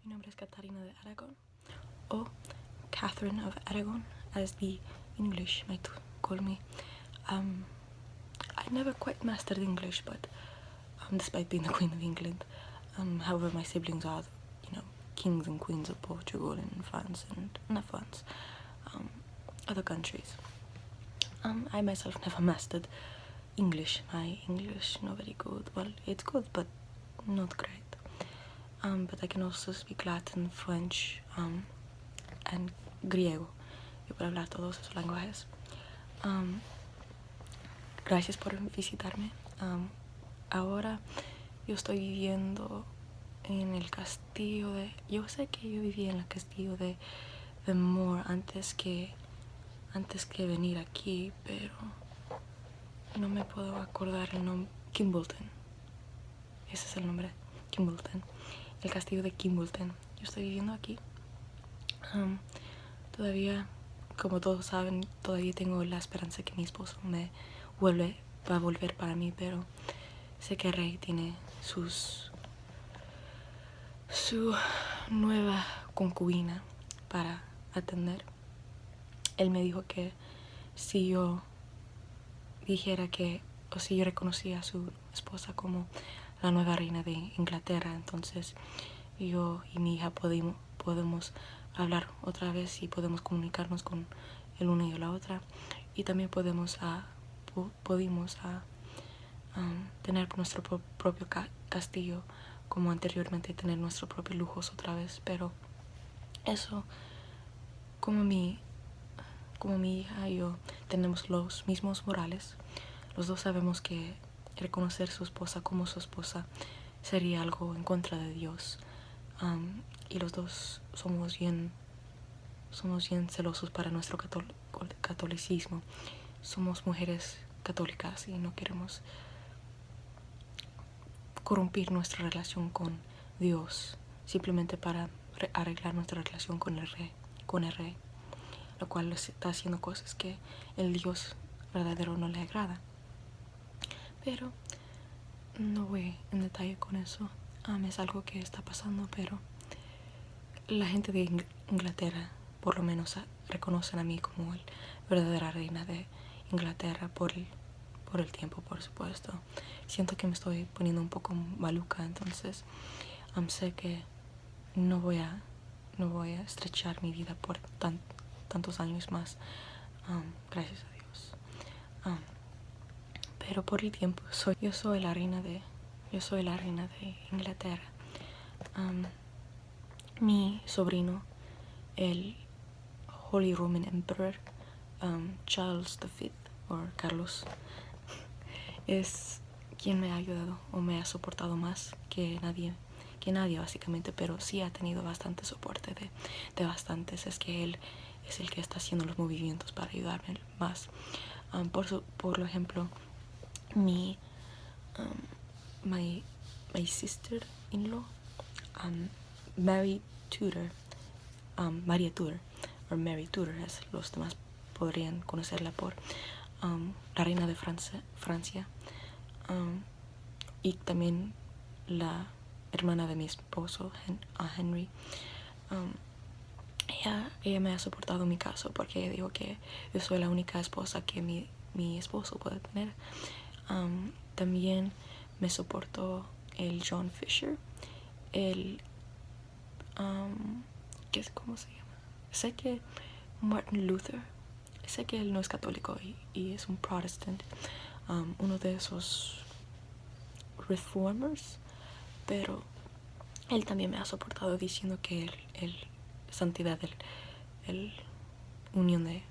Mi nombre es Catarina de Aragon, or Catherine of Aragon, as the English might call me. I never quite mastered English, but despite being the Queen of England, however, my siblings are, kings and queens of Portugal and France and not France, other countries. I myself never mastered English. My English not very good. Well, it's good, but not great. But I can also speak Latin, French, and griego. Yo puedo hablar todos esos lenguajes. Gracias por visitarme. Ahora yo estoy viviendo en el castillo de... Yo sé que yo vivía en el castillo de Moore antes que venir aquí, pero no me puedo acordar el nombre. Kimbleton. Ese es el nombre. Kimbleton. El castillo de Kimbleton. Yo estoy viviendo aquí. Todavía, como todos saben, todavía tengo la esperanza que mi esposo va a volver para mí, pero sé que Rey tiene su nueva concubina para atender. Él me dijo que si yo dijera o si yo reconocía a su esposa como la nueva reina de Inglaterra, entonces yo y mi hija podemos hablar otra vez y podemos comunicarnos con el uno y la otra, y también pudimos tener nuestro propio castillo, como anteriormente, tener nuestros propios lujos otra vez. Pero eso, como mi hija y yo tenemos los mismos morales, los dos sabemos que reconocer a su esposa como su esposa sería algo en contra de Dios, y los dos somos bien celosos para nuestro catolicismo. Somos mujeres católicas y no queremos corrompir nuestra relación con Dios simplemente para arreglar nuestra relación con el rey, lo cual está haciendo cosas que el Dios verdadero no le agrada. Pero no voy en detalle con eso. Es algo que está pasando, pero la gente de Inglaterra por lo menos reconocen a mí como la verdadera reina de Inglaterra por el tiempo, por supuesto. Siento que me estoy poniendo un poco maluca, entonces sé que no voy a estrechar mi vida por tantos años más, gracias a Dios. Pero por el tiempo yo soy la reina de Inglaterra. Mi sobrino, el Holy Roman Emperor Charles V, o Carlos, es quien me ha ayudado o me ha soportado más que nadie básicamente, pero sí ha tenido bastante soporte de bastantes. Es que él es el que está haciendo los movimientos para ayudarme más. Por ejemplo, my sister-in-law, Mary Tudor, Maria Tudor, o Mary Tudor, as los demás podrían conocerla por, la reina de Francia, y también la hermana de mi esposo, Henry. Ella me ha soportado mi caso porque ella dijo que yo soy la única esposa que mi esposo puede tener. También me soportó el John Fisher, ¿cómo se llama? Sé que Martin Luther, sé que él no es católico y es un protestant, uno de esos reformers, pero él también me ha soportado diciendo que el santidad, el unión de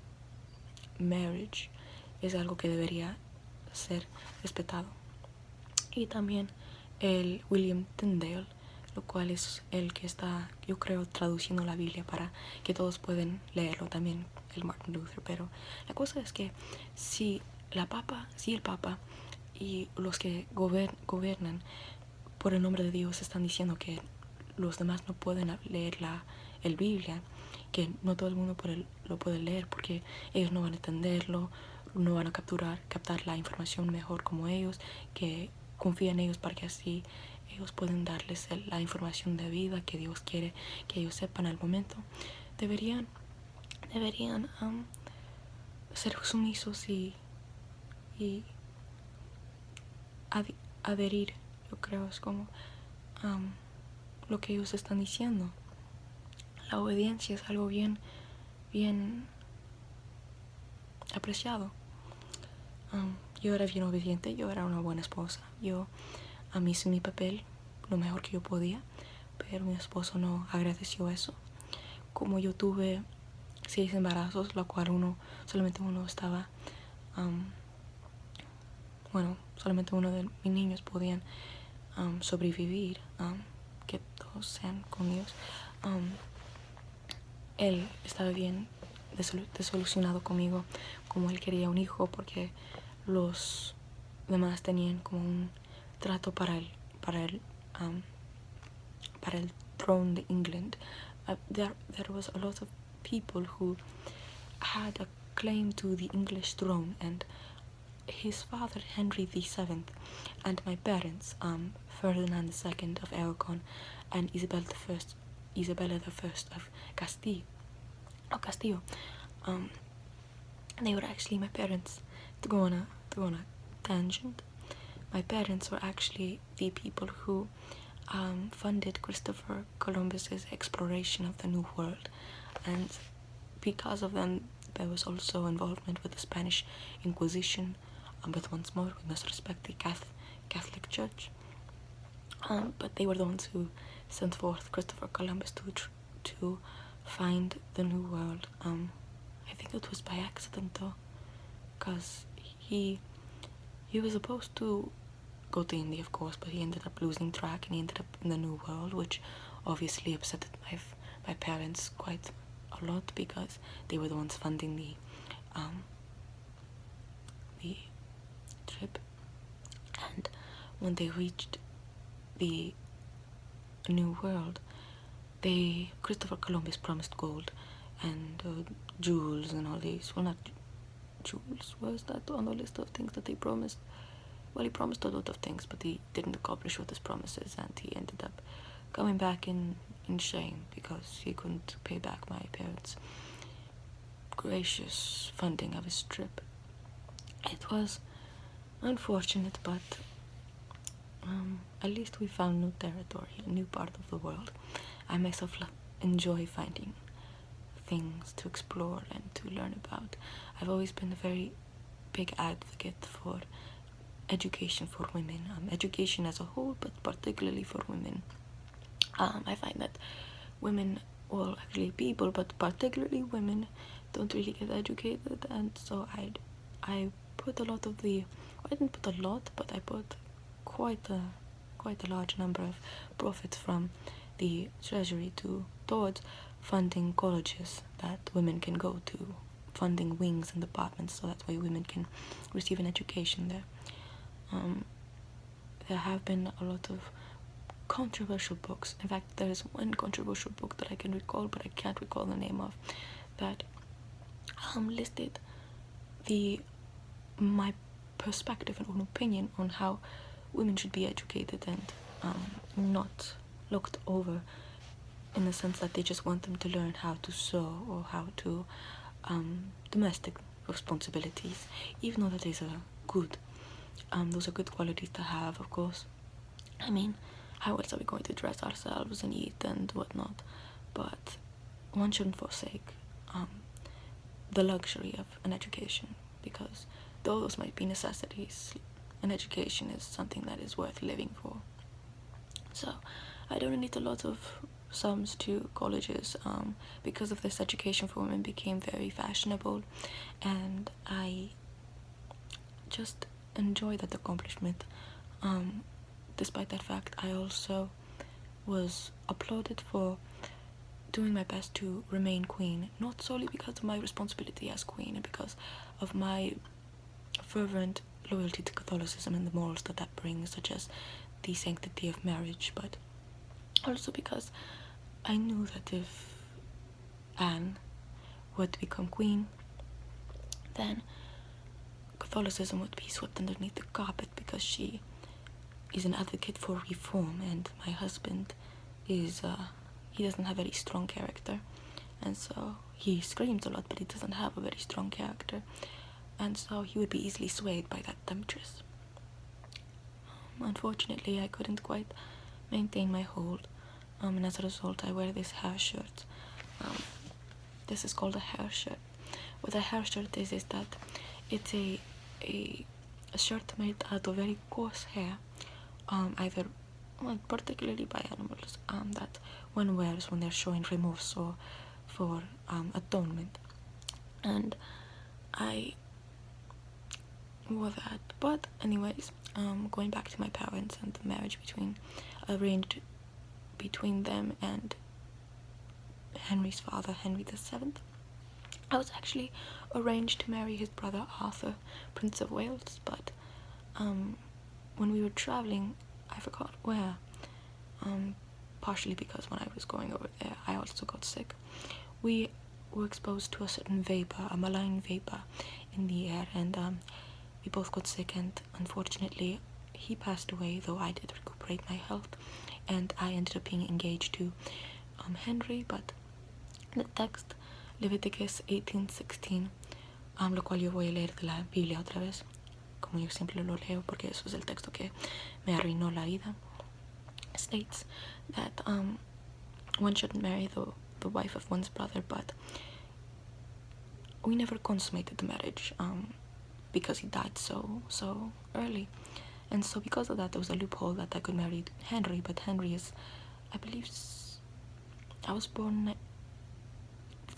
marriage es algo que debería ser respetado. Y también el William Tyndale, lo cual es el que está, yo creo, traduciendo la Biblia para que todos puedan leerlo, también el Martin Luther. Pero la cosa es que si el Papa y los que gobiernan por el nombre de Dios están diciendo que los demás no pueden leer el Biblia, que no todo el mundo lo puede leer porque ellos no van a entenderlo, no van a captar la información mejor como ellos, que confían en ellos para que así ellos pueden darles la información de vida que Dios quiere que ellos sepan al momento, deberían ser sumisos y adherir. Yo creo es como lo que ellos están diciendo. La obediencia es algo bien apreciado. Yo era bien obediente, yo era una buena esposa. Yo hice mi papel lo mejor que yo podía, pero mi esposo no agradeció eso. Como yo tuve 6 embarazos, lo cual solamente uno estaba, solamente uno de mis niños podían sobrevivir, que todos sean conmigo. Él estaba bien desilusionado conmigo, como él quería un hijo, porque los demás tenían como un trato para el throne de England. There was a lot of people who had a claim to the English throne, and his father Henry VII and my parents Ferdinand II of Aragon and Isabella I of Castillo. They were actually my parents. To go on a tangent, my parents were actually the people who funded Christopher Columbus's exploration of the New World, and because of them there was also involvement with the Spanish Inquisition, but once more we must respect the Catholic Church. But they were the ones who sent forth Christopher Columbus to find the New World. I think it was by accident though, because he was supposed to go to India, of course, but he ended up losing track and he ended up in the New World, which obviously upset my parents quite a lot, because they were the ones funding the trip. And when they reached the New World, Christopher Columbus promised gold and jewels and all these. Well, not jewels, was that on the list of things that they promised? Well, he promised a lot of things, but he didn't accomplish what his promises, and he ended up coming back in shame because he couldn't pay back my parents' gracious funding of his trip. It was unfortunate, but at least we found new territory, a new part of the world. I myself enjoy finding things to explore and to learn about. I've always been a very big advocate for education for women, education as a whole, but particularly for women. I find that women, well, actually people, but particularly women, don't really get educated, and so I put a lot of I didn't put a lot, but I put quite a large number of profits from the treasury towards funding colleges that women can go to, funding wings and departments, so that way women can receive an education there. There have been a lot of controversial books. In fact, there is one controversial book that I can recall, but I can't recall the name of, that listed my perspective and own opinion on how women should be educated and not looked over, in the sense that they just want them to learn how to sew or how to domestic responsibilities, even though that is those are good qualities to have, of course. I mean, how else are we going to dress ourselves and eat and whatnot? But one shouldn't forsake the luxury of an education, because though those might be necessities, an education is something that is worth living for. So I donate a lot of sums to colleges because of this. Education for women became very fashionable, and I just enjoy that accomplishment. Despite that fact, I also was applauded for doing my best to remain queen, not solely because of my responsibility as queen and because of my fervent loyalty to Catholicism and the morals that brings, such as the sanctity of marriage, but also because I knew that if Anne were to become queen, then Catholicism would be swept underneath the carpet, because she is an advocate for reform, and my husband is he doesn't have a very strong character, and so he screams a lot, but he doesn't have a very strong character, and so he would be easily swayed by that temptress. Unfortunately, I couldn't quite maintain my hold, and as a result I wear this hair shirt. This is called a hair shirt. What a hair shirt is that it's a shirt made out of very coarse hair, either particularly by animals, that one wears when they're showing remorse or for atonement. And I wore that. But anyways, going back to my parents and the marriage arranged between them and Henry's father, Henry VII. I was actually arranged to marry his brother Arthur, Prince of Wales, but when we were traveling, I forgot where, partially because when I was going over there I also got sick. We were exposed to a certain vapor, a malign vapor in the air, and we both got sick, and unfortunately he passed away, though I did recuperate my health, and I ended up being engaged to Henry. But the text, Leviticus 18:16, lo cual yo voy a leer de la Biblia otra vez, como yo siempre lo leo porque eso es el texto que me arruinó la vida, states that one shouldn't marry the wife of one's brother, but we never consummated the marriage because he died so early, and so because of that there was a loophole that I could marry Henry. But Henry is, I believe, I was born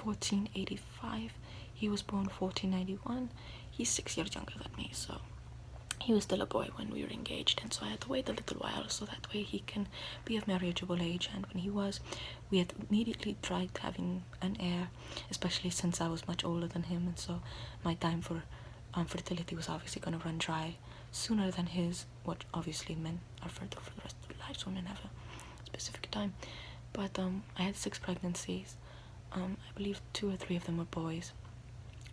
1485, he was born 1491. He's 6 years younger than me, so he was still a boy when we were engaged, and so I had to wait a little while so that way he can be of marriageable age. And when he was, we had immediately tried having an heir, especially since I was much older than him, and so my time for fertility was obviously going to run dry sooner than his, what obviously men are fertile for the rest of their lives, women have a specific time. But I had 6 pregnancies. I believe 2 or 3 of them were boys,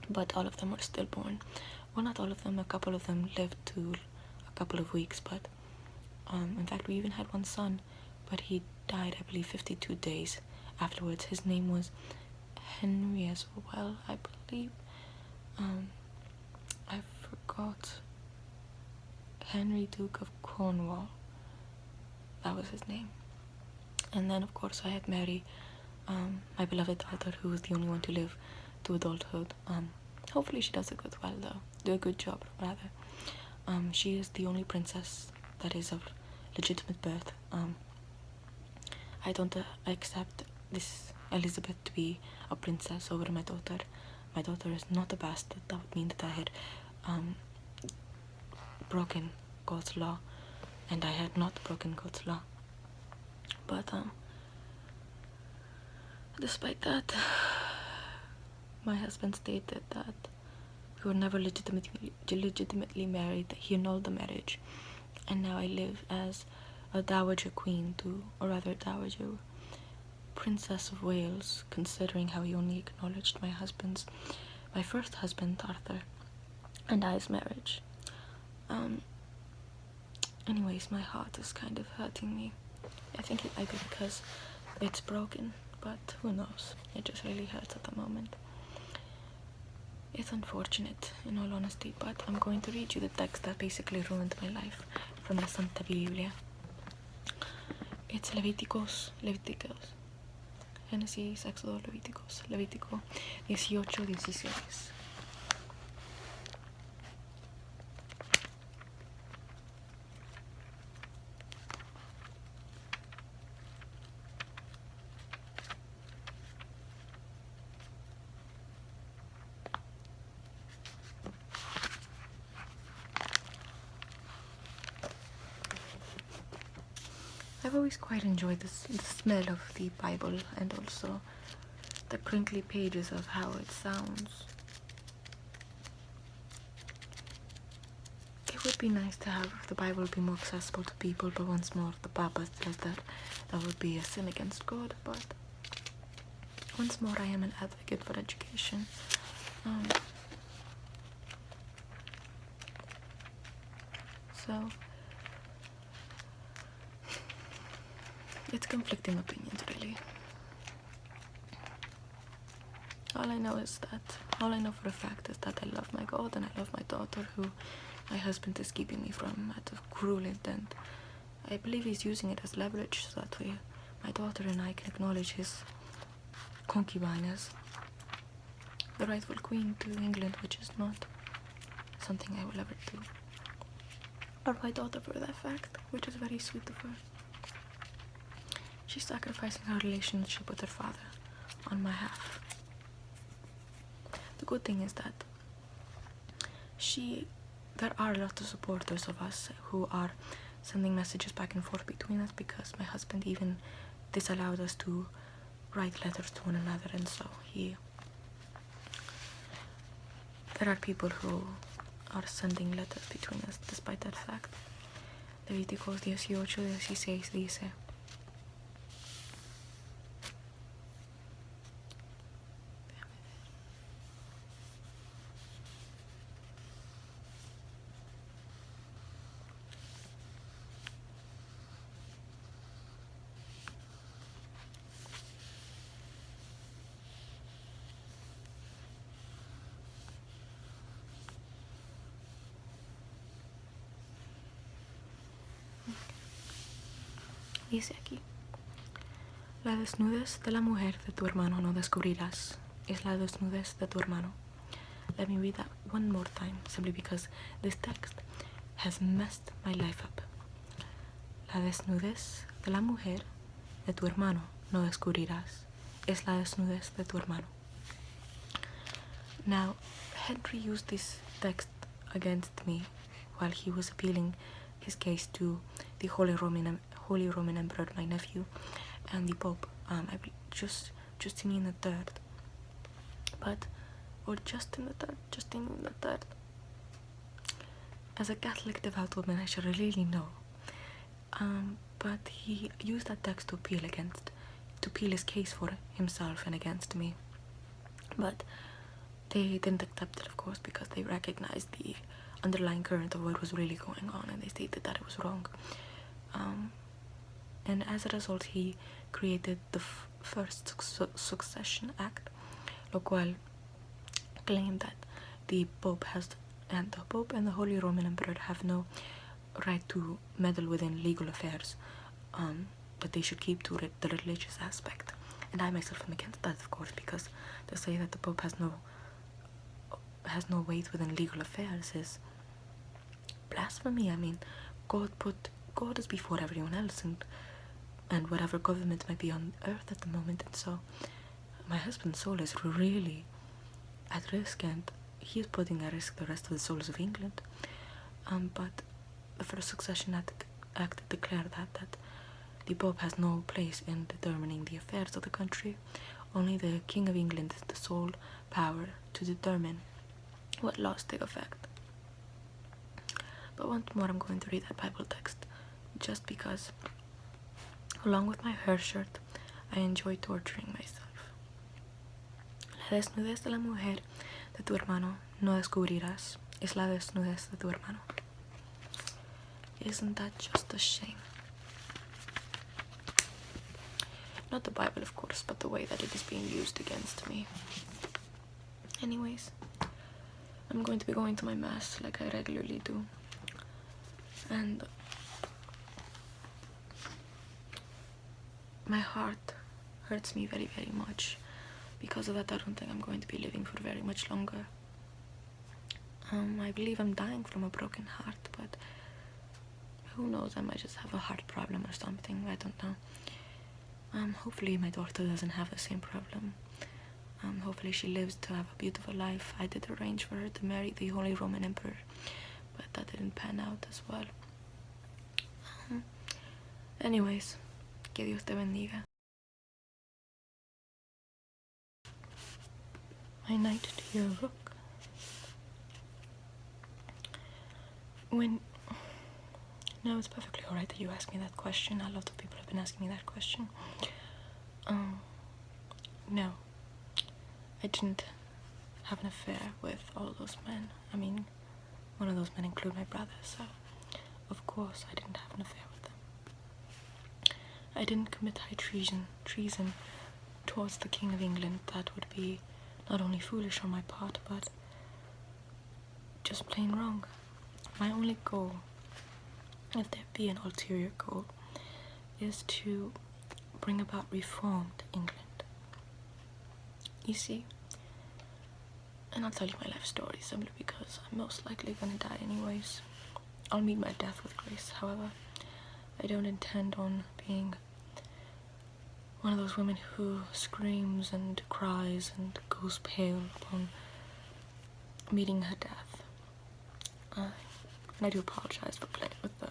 but all of them were stillborn. Well, not all of them, a couple of them lived to a couple of weeks, but in fact we even had one son, but he died, I believe, 52 days afterwards. His name was Henry as well, I believe. I forgot. Henry, Duke of Cornwall, that was his name. And then of course I had Mary, my beloved daughter, who was the only one to live to adulthood. Hopefully she does a good job rather. She is the only princess that is of legitimate birth. I don't accept this Elizabeth to be a princess over my daughter. My daughter is not a bastard. That would mean that I had broken God's law, and I had not broken God's law. But despite that, my husband stated that we were never legitimately married, that he annulled the marriage, and now I live as a dowager queen or rather a dowager princess of Wales, considering how he only acknowledged my first husband, Arthur, and I's marriage. Anyways, my heart is kind of hurting me. I think it might be because it's broken, but who knows? It just really hurts at the moment. It's unfortunate, in all honesty, but I'm going to read you the text that basically ruined my life from the Santa Biblia. It's Levíticos, Génesis, Éxodo, Levítico 18:16. I've always quite enjoyed the smell of the Bible, and also the crinkly pages of how it sounds. It would be nice to have the Bible be more accessible to people, but once more the Papa says that would be a sin against God. But once more I am an advocate for education. So It's conflicting opinions, really. All I know for a fact is that I love my God and I love my daughter, who my husband is keeping me from out of cruel intent. I believe he's using it as leverage so that way my daughter and I can acknowledge his concubine as the rightful queen to England, which is not something I will ever do. Or my daughter, for that fact, which is very sweet of her. She's sacrificing her relationship with her father on my half. The good thing is that there are a lot of supporters of us who are sending messages back and forth between us, because my husband even disallowed us to write letters to one another, and so there are people who are sending letters between us despite that fact. Levíticos 18:16 dice: Dice aquí: la desnudez de la mujer de tu hermano no descubrirás, es la desnudez de tu hermano. Let me read that one more time, simply because this text has messed my life up. La desnudez de la mujer de tu hermano no descubrirás, es la desnudez de tu hermano. Now, Henry used this text against me while he was appealing his case to the Holy Roman Emperor, my nephew, and the Pope, Justinian III. Justin III. As a Catholic devout woman, I should really know. But he used that text to appeal his case for himself and against me. But they didn't accept it, of course, because they recognized the underlying current of what was really going on, and they stated that it was wrong. And as a result, he created the First Succession Act, lo cual claimed that the Pope and the Holy Roman Emperor have no right to meddle within legal affairs, but they should keep to the religious aspect. And I myself am against that, of course, because to say that the Pope has no weight within legal affairs is blasphemy. I mean, God is before everyone else, and whatever government might be on earth at the moment, and so my husband's soul is really at risk, and he is putting at risk the rest of the souls of England. But the First Succession Act declared that the Pope has no place in determining the affairs of the country. Only the King of England is the sole power to determine what laws take effect. But once more, I'm going to read that Bible text, just because, along with my hair shirt, I enjoy torturing myself. La desnudez de la mujer de tu hermano no descubrirás, es la desnudez de tu hermano. Isn't that just a shame? Not the Bible, of course, but the way that it is being used against me. Anyways, I'm going to be going to my mass like I regularly do. And my heart hurts me very, very much. Because of that, I don't think I'm going to be living for very much longer. I believe I'm dying from a broken heart, but who knows, I might just have a heart problem or something, I don't know. Hopefully my daughter doesn't have the same problem. Hopefully she lives to have a beautiful life. I did arrange for her to marry the Holy Roman Emperor, but that didn't pan out as well. Anyways, que Dios te bendiga. My knight to your rook. No, it's perfectly alright that you ask me that question. A lot of people have been asking me that question. No, I didn't have an affair with all those men. I mean, one of those men include my brother, so of course I didn't have an affair with them. I didn't commit high treason towards the King of England, that would be not only foolish on my part, but just plain wrong. My only goal, if there be an ulterior goal, is to bring about reformed England. You see, and I'll tell you my life story simply because I'm most likely gonna die anyways. I'll meet my death with grace. However, I don't intend on being one of those women who screams and cries and goes pale upon meeting her death. And I do apologize for playing with the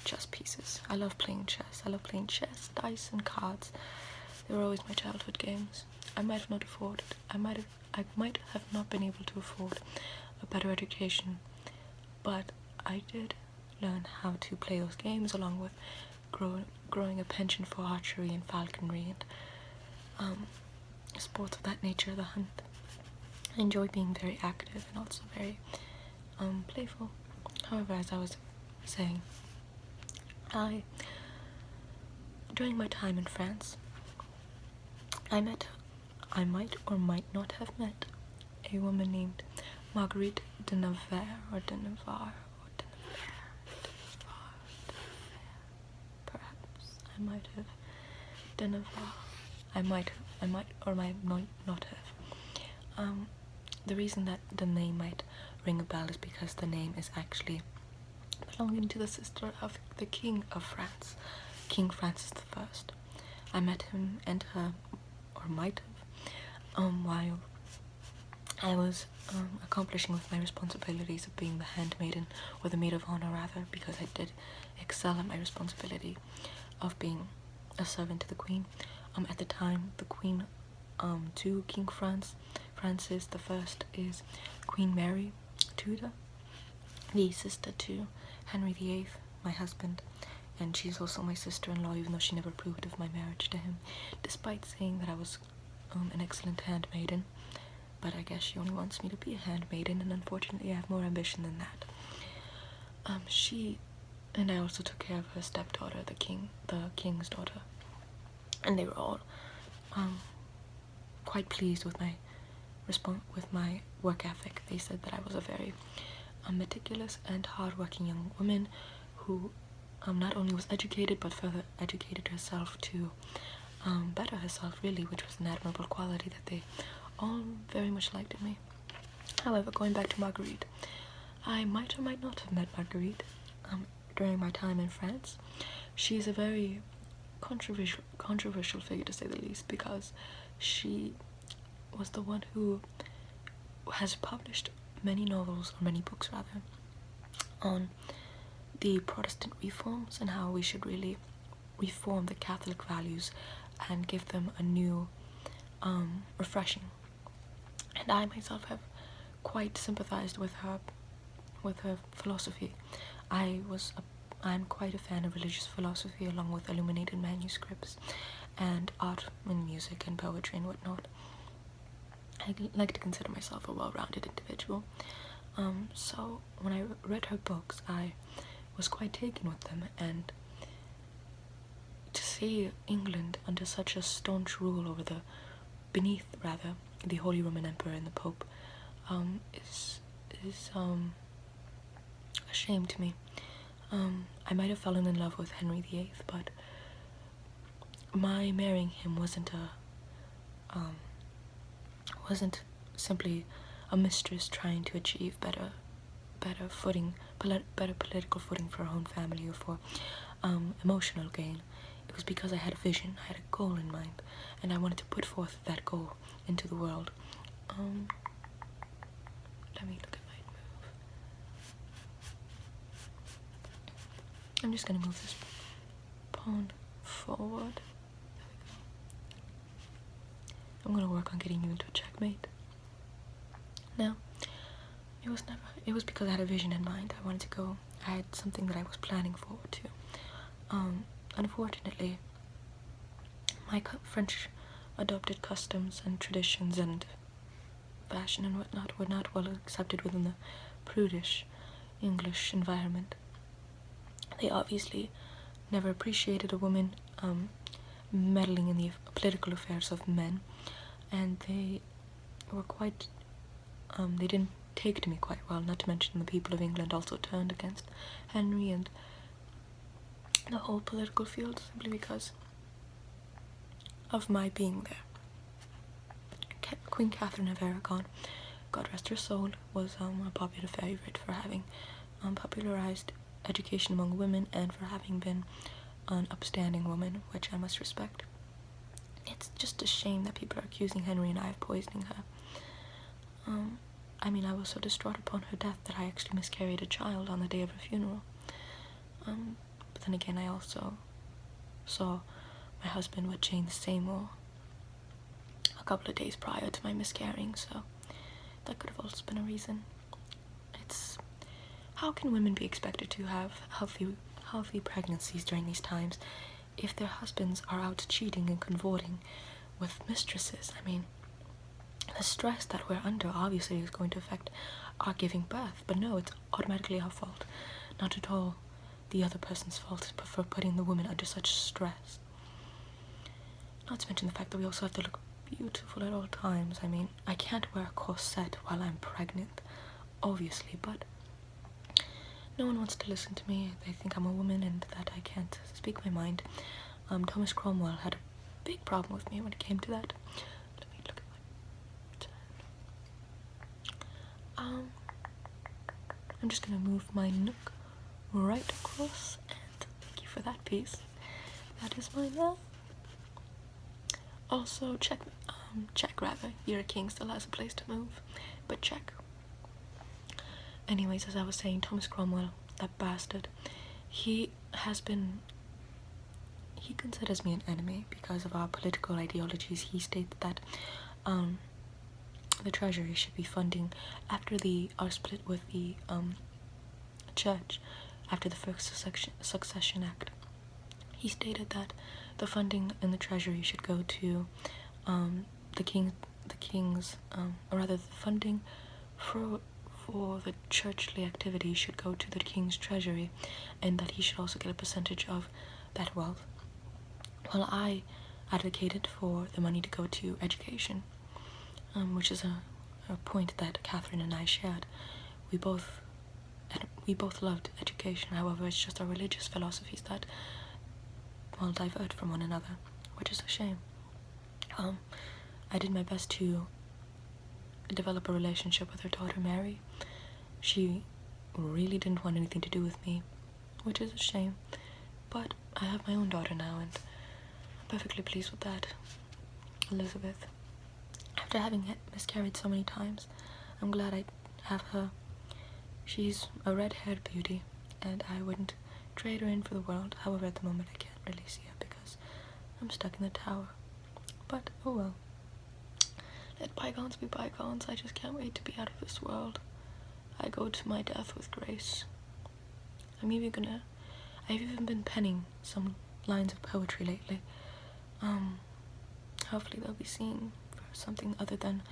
chess pieces. I love playing chess. I love playing chess, dice, and cards. They were always my childhood games. I might have not afforded. I might have not been able to afford a better education, but I did learn how to play those games along with growing a penchant for archery and falconry and sports of that nature, the hunt. I enjoy being very active and also very playful. However, as I was saying, during my time in France, I might or might not have met a woman named Marguerite de Navarre or de Navarre. Perhaps I might have de Navarre. I might or might not have. The reason that the name might ring a bell is because the name is actually belonging to the sister of the King of France, King Francis I. I met him and her, or might have, while I was accomplishing with my responsibilities of being the handmaiden, or the maid of honor rather, because I did excel at my responsibility of being a servant to the Queen. At the time, the Queen to King Francis I is Queen Mary Tudor, the sister to Henry VIII, my husband, and she's also my sister-in-law, even though she never approved of my marriage to him, despite saying that I was an excellent handmaiden. But I guess she only wants me to be a handmaiden, and unfortunately I have more ambition than that. She and I also took care of her stepdaughter, the king's daughter, and they were all quite pleased with my work ethic. They said that I was a very meticulous and hard-working young woman who not only was educated but further educated herself to better herself, really, which was an admirable quality that they all very much liked in me. However, going back to Marguerite, I might or might not have met Marguerite during my time in France. She's a very controversial figure, to say the least, because she was the one who has published many novels, or many books rather, on the Protestant reforms and how we should really reform the Catholic values and give them a new refreshing. And I myself have quite sympathized with her philosophy. I'm quite a fan of religious philosophy, along with illuminated manuscripts and art and music and poetry and whatnot. I like to consider myself a well-rounded individual. So when I read her books, I was quite taken with them, and to see England under such a staunch rule beneath the Holy Roman Emperor and the Pope is a shame to me. I might have fallen in love with Henry VIII, but my marrying him wasn't simply a mistress trying to achieve better political footing for her own family or for emotional gain. It was because I had a vision, I had a goal in mind, and I wanted to put forth that goal into the world. Let me look at my move. I'm just gonna move this pawn forward. There we go. I'm gonna work on getting you into a checkmate. Now, it was because I had a vision in mind. I had something that I was planning forward to. Unfortunately, my French adopted customs and traditions and fashion and whatnot were not well accepted within the prudish English environment. They obviously never appreciated a woman meddling in the political affairs of men, and they were quite, they didn't take to me quite well, not to mention the people of England also turned against Henry and the whole political field simply because of my being there. Queen Catherine of Aragon, God rest her soul, was a popular favourite for having popularised education among women and for having been an upstanding woman, which I must respect. It's just a shame that people are accusing Henry and I of poisoning her. I mean, I was so distraught upon her death that I actually miscarried a child on the day of her funeral. But then again, I also saw my husband with Jane Seymour a couple of days prior to my miscarrying, so that could have also been a reason. It's, how can women be expected to have healthy pregnancies during these times if their husbands are out cheating and cavorting with mistresses? I mean, the stress that we're under obviously is going to affect our giving birth, but no, it's automatically our fault, not at all the other person's fault for putting the woman under such stress. Not to mention the fact that we also have to look beautiful at all times. I mean, I can't wear a corset while I'm pregnant, obviously, but no one wants to listen to me. They think I'm a woman and that I can't speak my mind. Thomas Cromwell had a big problem with me when it came to that. Let me look at my I'm just gonna move my nook right across, and thank you for that piece. That is my love. Also, check rather. Your king still has a place to move, but check. Anyways, as I was saying, Thomas Cromwell, that bastard, he considers me an enemy because of our political ideologies. He stated that the Treasury should be funding, after our split with the church, after the First Succession Act, he stated that the funding in the Treasury should go to the funding for the churchly activity should go to the king's treasury, and that he should also get a percentage of that wealth. Well, I advocated for the money to go to education, which is a point that Catherine and I shared. We both loved education. However, it's just our religious philosophies that divert from one another, which is a shame. I did my best to develop a relationship with her daughter Mary. She really didn't want anything to do with me, which is a shame, but I have my own daughter now and I'm perfectly pleased with that. Elizabeth, after having miscarried so many times, I'm glad I have her. She's a red-haired beauty and I wouldn't trade her in for the world. However, at the moment I can't really see her because I'm stuck in the tower, but oh well. Let bygones be bygones. I just can't wait to be out of this world. I go to my death with grace. I've even been penning some lines of poetry lately. Hopefully they'll be seen for something other than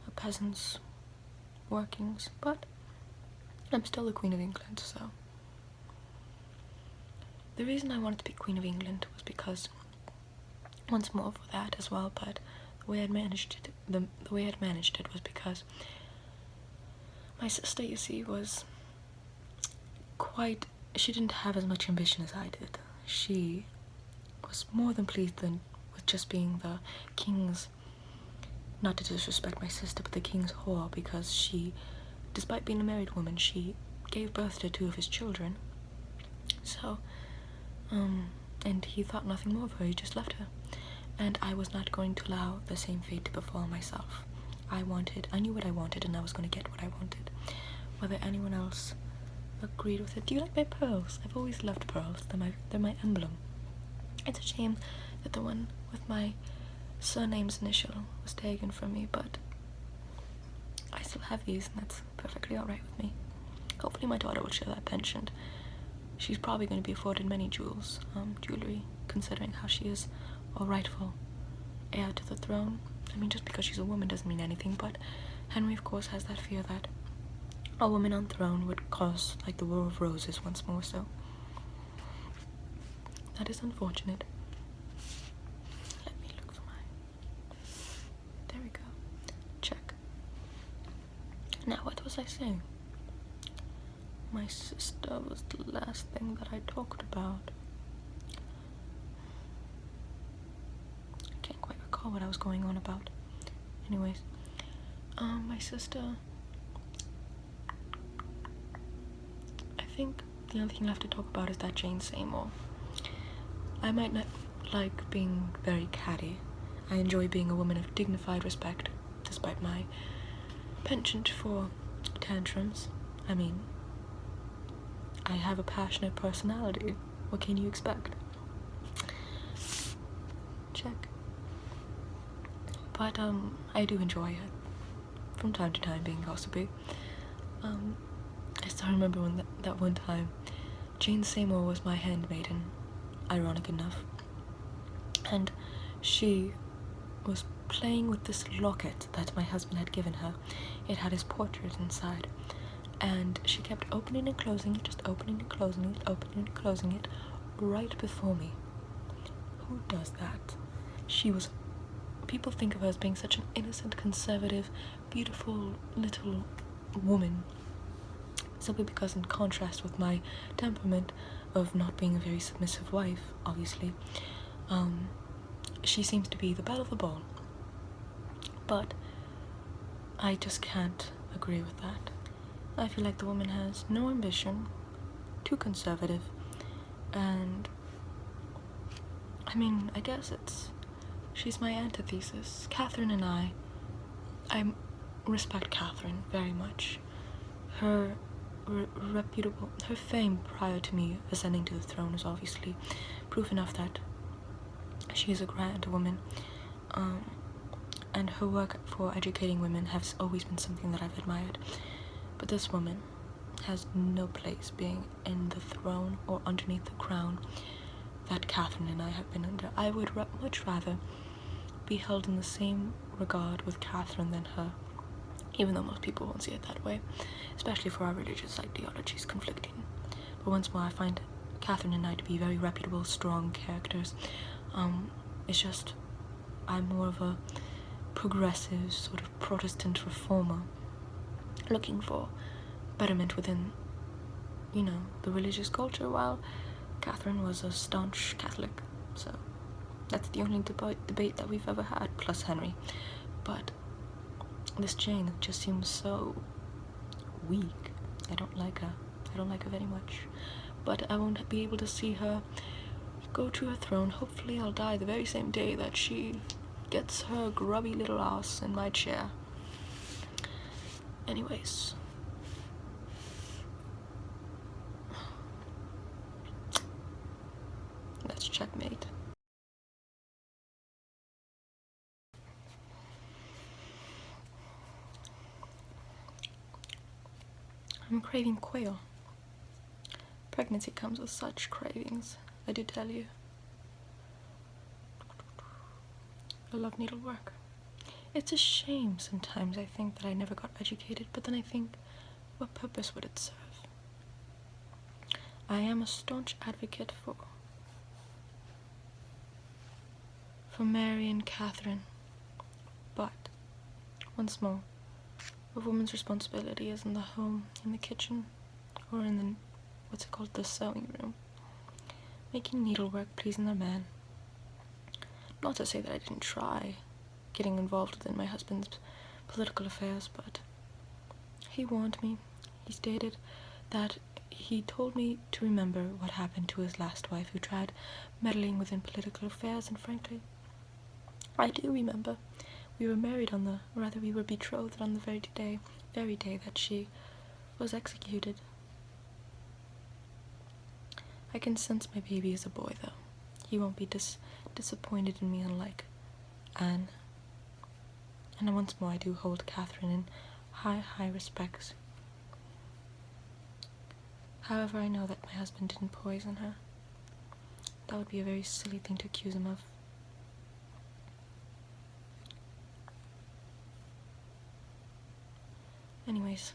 a peasant's workings, but I'm still the Queen of England, so. The reason I wanted to be Queen of England was because, once more for that as well, but the way I'd managed it was because my sister, you see, she didn't have as much ambition as I did. She was more than pleased with just being the king's, not to disrespect my sister, but the king's whore, because she, despite being a married woman, she gave birth to 2 of his children. So, and he thought nothing more of her, he just left her. And I was not going to allow the same fate to befall myself. I knew what I wanted, and I was going to get what I wanted. Whether anyone else agreed with it. Do you like my pearls? I've always loved pearls. They're my emblem. It's a shame that the one with my surname's initial was taken from me, but I still have these, and that's perfectly alright with me. Hopefully my daughter will share that penchant. She's probably going to be afforded many jewelry, considering how she is a rightful heir to the throne. I mean, just because she's a woman doesn't mean anything, but Henry, of course, has that fear that a woman on throne would cause, like, the War of Roses once more, so that is unfortunate. Now, what was I saying? My sister was the last thing that I talked about. I can't quite recall what I was going on about. Anyways, my sister, I think the only thing left to talk about is that Jane Seymour. I might not like being very catty. I enjoy being a woman of dignified respect, despite my penchant for tantrums. I mean, I have a passionate personality. What can you expect? Check. But, I do enjoy it. From time to time being gossipy. I still remember when that one time Jane Seymour was my handmaiden, ironic enough, and she was playing with this locket that my husband had given her. It had his portrait inside, and she kept opening and closing it, just opening and closing it, opening and closing it, right before me. Who does that? People think of her as being such an innocent, conservative, beautiful little woman, simply because, in contrast with my temperament of not being a very submissive wife, obviously, she seems to be the belle of the ball. But I just can't agree with that. I feel like the woman has no ambition, too conservative, and I mean, I guess she's my antithesis. Catherine and I respect Catherine very much. Her her fame prior to me ascending to the throne is obviously proof enough that she is a grand woman, and her work for educating women has always been something that I've admired. But this woman has no place being in the throne or underneath the crown that Catherine and I have been under. I would much rather be held in the same regard with Catherine than her, even though most people won't see it that way, especially for our religious ideologies conflicting. But once more, I find Catherine and I to be very reputable, strong characters. It's just, I'm more of a progressive, sort of Protestant reformer, looking for betterment within, the religious culture, while Catherine was a staunch Catholic. So that's the only debate that we've ever had, plus Henry. But this Jane just seems so weak. I don't like her. I don't like her very much. But I won't be able to see her go to her throne. Hopefully I'll die the very same day that she gets her grubby little ass in my chair. Anyways. That's checkmate. I'm craving quail. Pregnancy comes with such cravings, I do tell you. I love needlework. It's a shame sometimes, I think, that I never got educated, but then I think, what purpose would it serve? I am a staunch advocate for Mary and Catherine, but, once more, a woman's responsibility is in the home, in the kitchen, or in the sewing room, making needlework, pleasing their man. Not to say that I didn't try getting involved within my husband's political affairs, but he warned me. He stated that he told me to remember what happened to his last wife, who tried meddling within political affairs, and frankly, I do remember. We were betrothed on the very day that she was executed. I can sense my baby is a boy, though. He won't be disappointed in me, unlike Anne. And once more, I do hold Catherine in high respect. However, I know that my husband didn't poison her. That would be a very silly thing to accuse him of. Anyways,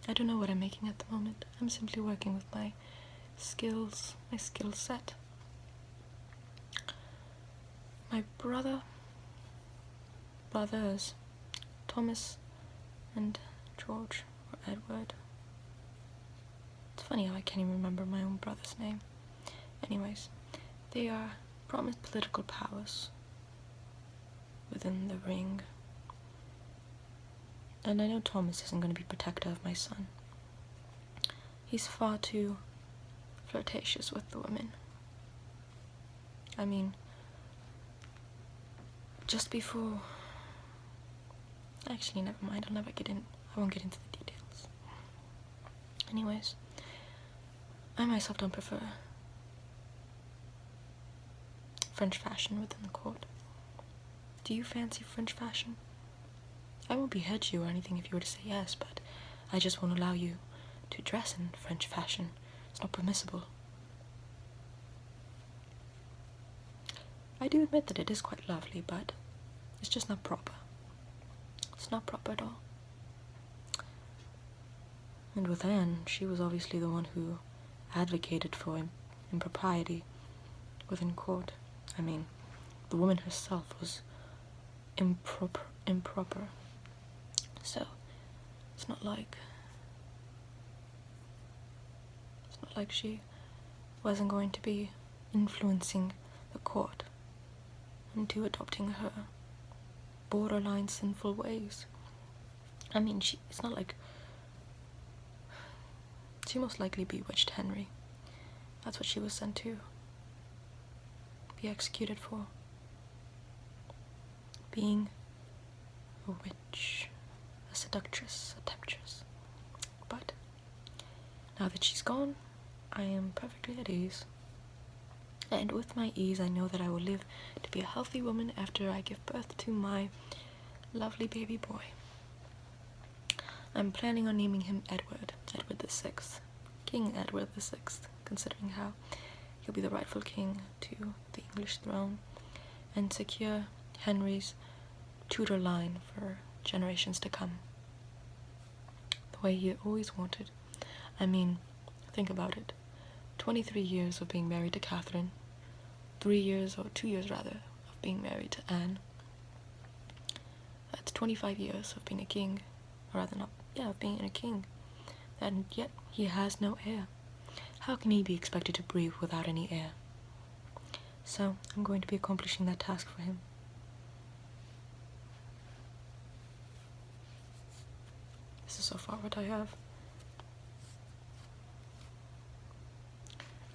I don't know what I'm making at the moment. I'm simply working with my skills, my skill set. My brothers, Thomas and George, Edward. It's funny how I can't even remember my own brother's name. Anyways, they are promised political powers within the ring. And I know Thomas isn't going to be protector of my son. He's far too flirtatious with the women. I mean, just before... Actually, never mind, I won't get into the details. Anyways, I myself don't prefer French fashion within the court. Do you fancy French fashion? I won't behead you or anything if you were to say yes, but I just won't allow you to dress in French fashion. It's not permissible. I do admit that it is quite lovely, but it's just not proper. It's not proper at all. And with Anne, she was obviously the one who advocated for impropriety within court. I mean, the woman herself was improper. So, it's not like she wasn't going to be influencing the court into adopting her borderline sinful ways. I mean, it's not like she most likely bewitched Henry. That's what she was sent to be executed for. Being a witch, a seductress, a temptress. But now that she's gone, I am perfectly at ease. And with my ease, I know that I will live to be a healthy woman after I give birth to my lovely baby boy. I'm planning on naming him Edward the Sixth, King Edward the Sixth, considering how he'll be the rightful king to the English throne and secure Henry's Tudor line for generations to come, the way he always wanted. I mean, think about it. 23 years of being married to Catherine, 2 years rather, of being married to Anne. That's 25 years of being a king, or rather of being a king, and yet he has no heir. How can he be expected to breathe without any air? So, I'm going to be accomplishing that task for him. This is so far what I have.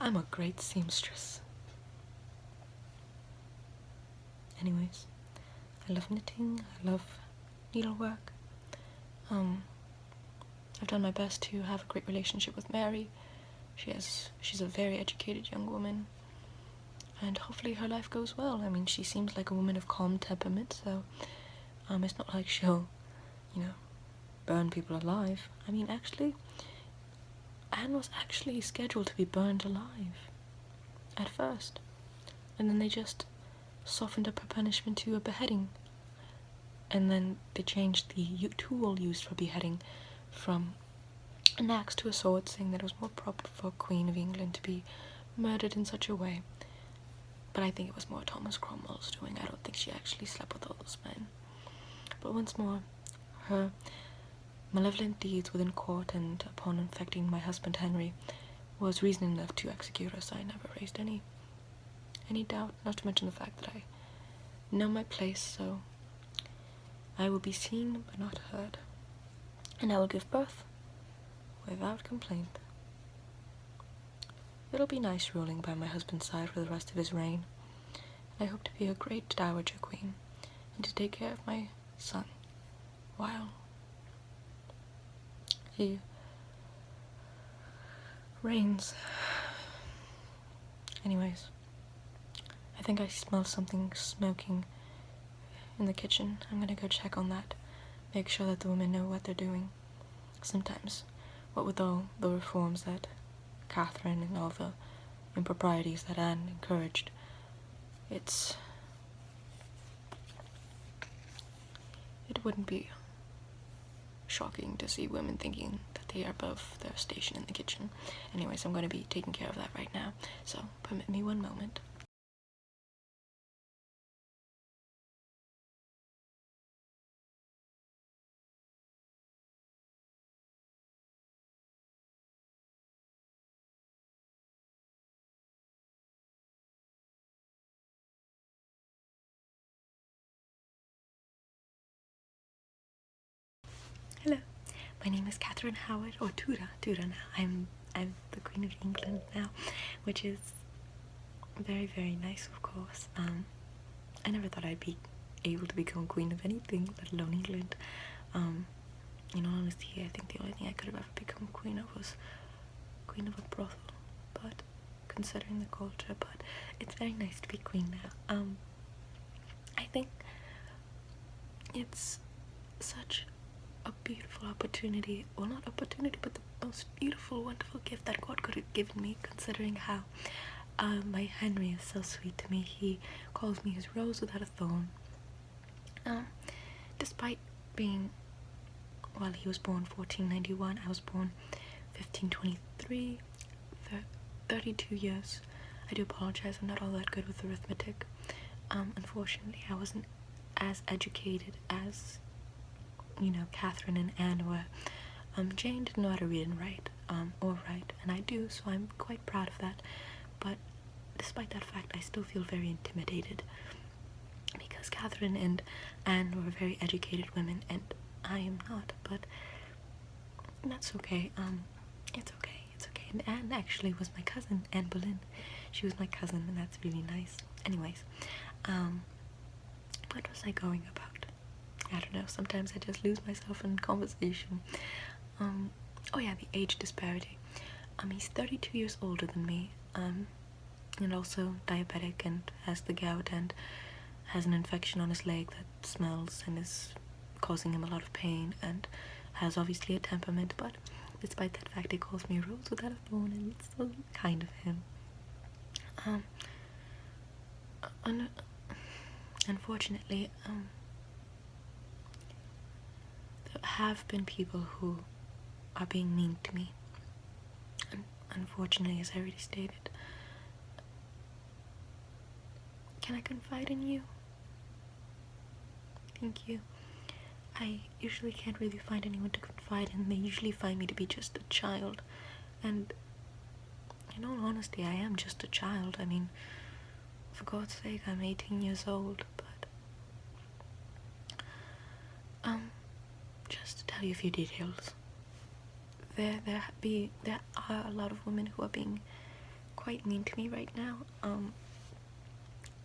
I'm a great seamstress. Anyways, I love knitting, I love needlework. I've done my best to have a great relationship with Mary. She's a very educated young woman, and hopefully her life goes well. I mean, she seems like a woman of calm temperament, so it's not like she'll, burn people alive. I mean, actually, Anne was actually scheduled to be burned alive at first, and then they just softened up her punishment to a beheading, and then they changed the tool used for beheading from an axe to a sword, saying that it was more proper for Queen of England to be murdered in such a way. But I think it was more Thomas Cromwell's doing. I don't think she actually slept with all those men. But once more, her malevolent deeds within court and upon infecting my husband Henry was reason enough to execute her, so I never raised any doubt, not to mention the fact that I know my place, so I will be seen but not heard, and I will give birth without complaint. It'll be nice ruling by my husband's side for the rest of his reign, and I hope to be a great dowager queen and to take care of my son while he reigns. Anyways, I think I smell something smoking in the kitchen. I'm gonna go check on that, make sure that the women know what they're doing. Sometimes, what with all the reforms that Catherine and all the improprieties that Anne encouraged, it wouldn't be shocking to see women thinking that they are above their station in the kitchen. Anyways, I'm going to be taking care of that right now, so permit me one moment. my name is Catherine Howard, or Tudor now. I'm the Queen of England now, which is very, very nice, of course. I never thought I'd be able to become queen of anything, let alone England. In all honesty, I think the only thing I could have ever become queen of was queen of a brothel, but considering the culture, but it's very nice to be queen now. I think it's such a beautiful opportunity, well, not opportunity, but the most beautiful, wonderful gift that God could have given me, considering how my Henry is so sweet to me. He calls me his rose without a thorn. Despite being, well, he was born 1491, I was born 1523, 32 years. I do apologize, I'm not all that good with arithmetic. Unfortunately, I wasn't as educated as, Catherine and Anne were. Jane didn't know how to read and write, or write, and I do, so I'm quite proud of that. But despite that fact, I still feel very intimidated, because Catherine and Anne were very educated women, and I am not, but that's okay. It's okay. And Anne actually was my cousin, Anne Boleyn. She was my cousin, and that's really nice. Anyways, what was I going about? I don't know, sometimes I just lose myself in conversation. Oh yeah, the age disparity. He's 32 years older than me, and also diabetic and has the gout and has an infection on his leg that smells and is causing him a lot of pain, and has obviously a temperament, but despite that fact, he calls me Rose without a thorn, and it's so kind of him. Unfortunately, there have been people who are being mean to me. Unfortunately, as I already stated. Can I confide in you? Thank you. I usually can't really find anyone to confide in. They usually find me to be just a child. And in all honesty, I am just a child. I mean, for God's sake, I'm 18 years old, but just to tell you a few details. There are a lot of women who are being quite mean to me right now.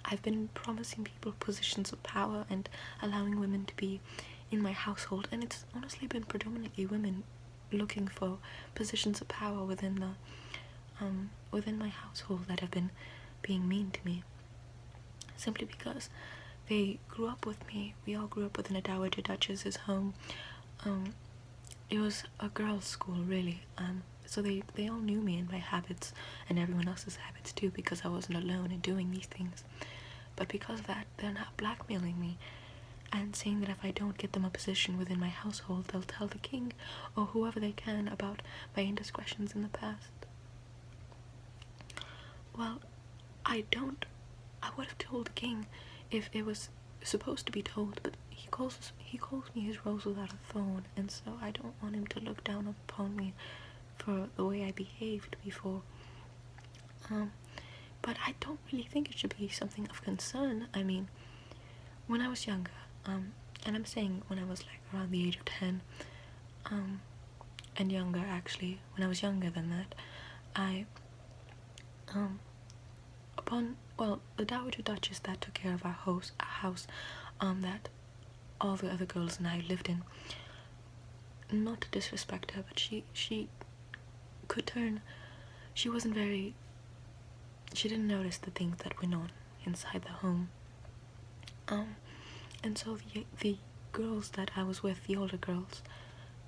I've been promising people positions of power and allowing women to be in my household, and it's honestly been predominantly women looking for positions of power within my household that have been being mean to me, simply because they grew up with me. We all grew up within a Dowager Duchess's home. It was a girls' school, really, so they all knew me and my habits and everyone else's habits too, because I wasn't alone in doing these things. But because of that, they're not blackmailing me and saying that if I don't get them a position within my household, they'll tell the king or whoever they can about my indiscretions in the past. Well, I would have told the king if it was supposed to be told, but he calls me his rose without a thorn, and so I don't want him to look down upon me for the way I behaved before. But I don't really think it should be something of concern. I mean, when I was younger, and I'm saying when I was like around the age of 10, and younger actually, when I was younger than that, the Dowager Duchess that took care of our house, that all the other girls and I lived in, not to disrespect her, but she could turn, she didn't notice the things that went on inside the home. And so the girls that I was with, the older girls,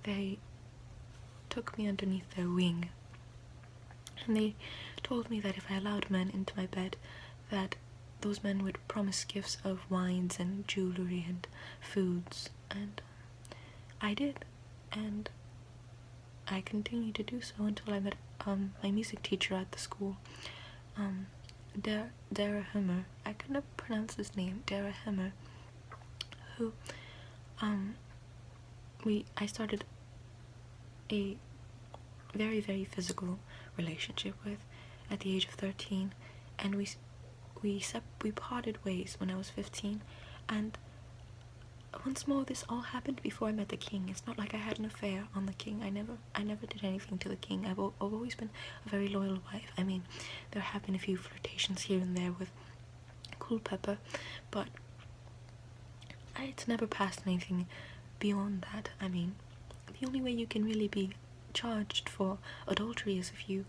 they took me underneath their wing, and they told me that if I allowed men into my bed, that those men would promise gifts of wines and jewelry and foods, and I did, and I continued to do so until I met my music teacher at the school, Dara Hemmer. I could never pronounce his name, Dara Hemmer, who I started a very, very physical relationship with at the age of 13, and we parted ways when I was 15, and once more, this all happened before I met the king. It's not like I had an affair on the king. I never did anything to the king. I've always been a very loyal wife. I mean, there have been a few flirtations here and there with Culpeper, but it's never passed anything beyond that. I mean, the only way you can really be charged for adultery is if you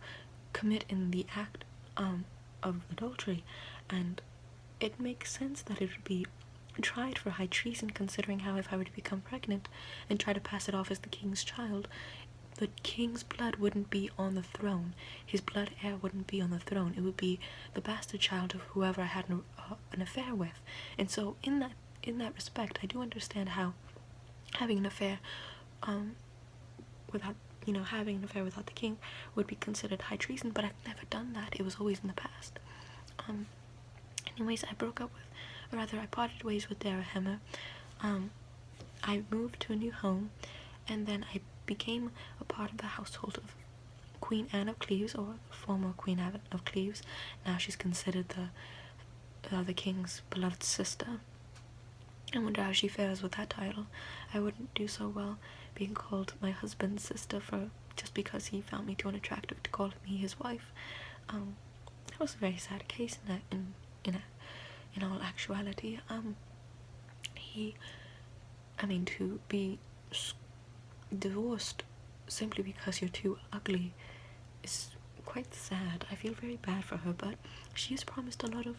commit in the act of adultery, and it makes sense that it would be tried for high treason, considering how if I were to become pregnant and try to pass it off as the king's child, the king's blood wouldn't be on the throne. His blood heir wouldn't be on the throne. It would be the bastard child of whoever I had an affair with. And so in that respect, I do understand how having an affair without having an affair without the king would be considered high treason, but I've never done that. It was always in the past. Anyways, I parted ways with Darahema. I moved to a new home, and then I became a part of the household of Queen Anne of Cleves, or former Queen Anne of Cleves. Now she's considered the king's beloved sister. I wonder how she fares with that title. I wouldn't do so well being called my husband's sister just because he found me too unattractive to call me his wife. That was a very sad case in all actuality. To be divorced simply because you're too ugly is quite sad. I feel very bad for her, but she has promised a lot of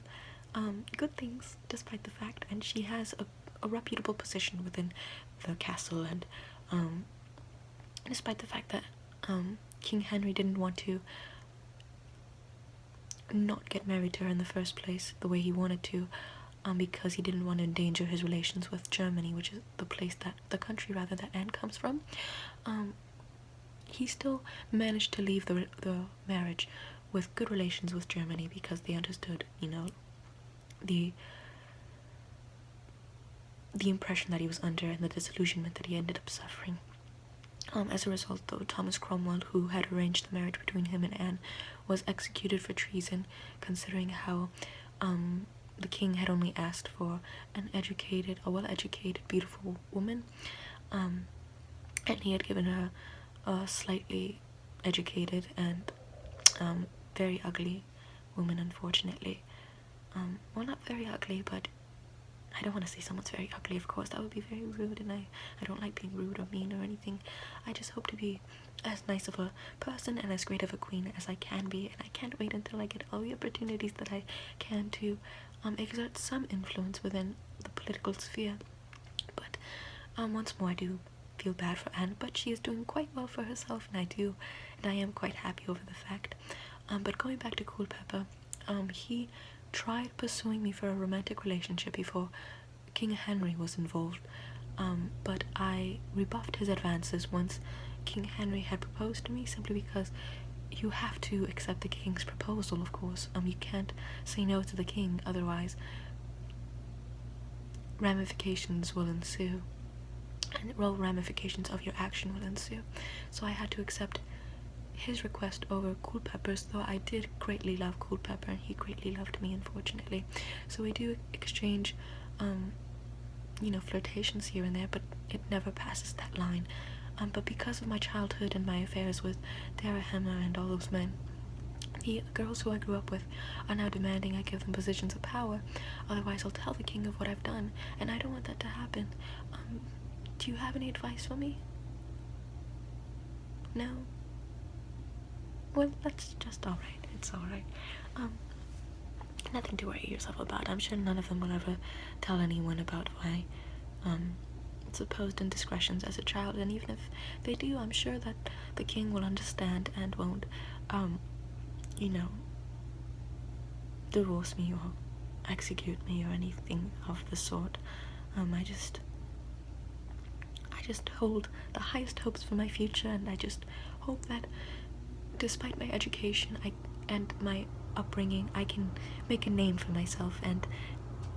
good things despite the fact, and she has a reputable position within the castle, and despite the fact that King Henry didn't want to not get married to her in the first place the way he wanted to, because he didn't want to endanger his relations with Germany, which is the country that Anne comes from. He still managed to leave the marriage with good relations with Germany, because they understood, the impression that he was under and the disillusionment that he ended up suffering. As a result, though, Thomas Cromwell, who had arranged the marriage between him and Anne, was executed for treason, considering how the king had only asked for a well-educated, beautiful woman, and he had given her a slightly educated and very ugly woman, unfortunately. Well, not very ugly, but I don't want to say someone's very ugly, of course. That would be very rude, and I don't like being rude or mean or anything. I just hope to be as nice of a person and as great of a queen as I can be, and I can't wait until I get all the opportunities that I can to exert some influence within the political sphere. But once more, I do feel bad for Anne, but she is doing quite well for herself, and I am quite happy over the fact. But going back to Culpeper, he tried pursuing me for a romantic relationship before King Henry was involved, but I rebuffed his advances once King Henry had proposed to me, simply because you have to accept the king's proposal, of course. You can't say no to the king, otherwise ramifications will ensue, and ramifications of your action will ensue. So I had to accept his request over Culpeper's, though I did greatly love Culpeper and he greatly loved me, unfortunately. So we do exchange flirtations here and there, but it never passes that line. But because of my childhood and my affairs with Darahema and all those men, the girls who I grew up with are now demanding I give them positions of power, otherwise I'll tell the king of what I've done, and I don't want that to happen. Do you have any advice for me? No? Well, that's just alright. It's alright. Nothing to worry yourself about. I'm sure none of them will ever tell anyone about my supposed indiscretions as a child, and even if they do, I'm sure that the king will understand and won't divorce me or execute me or anything of the sort. I just hold the highest hopes for my future, and I just hope that despite my education and my upbringing, I can make a name for myself and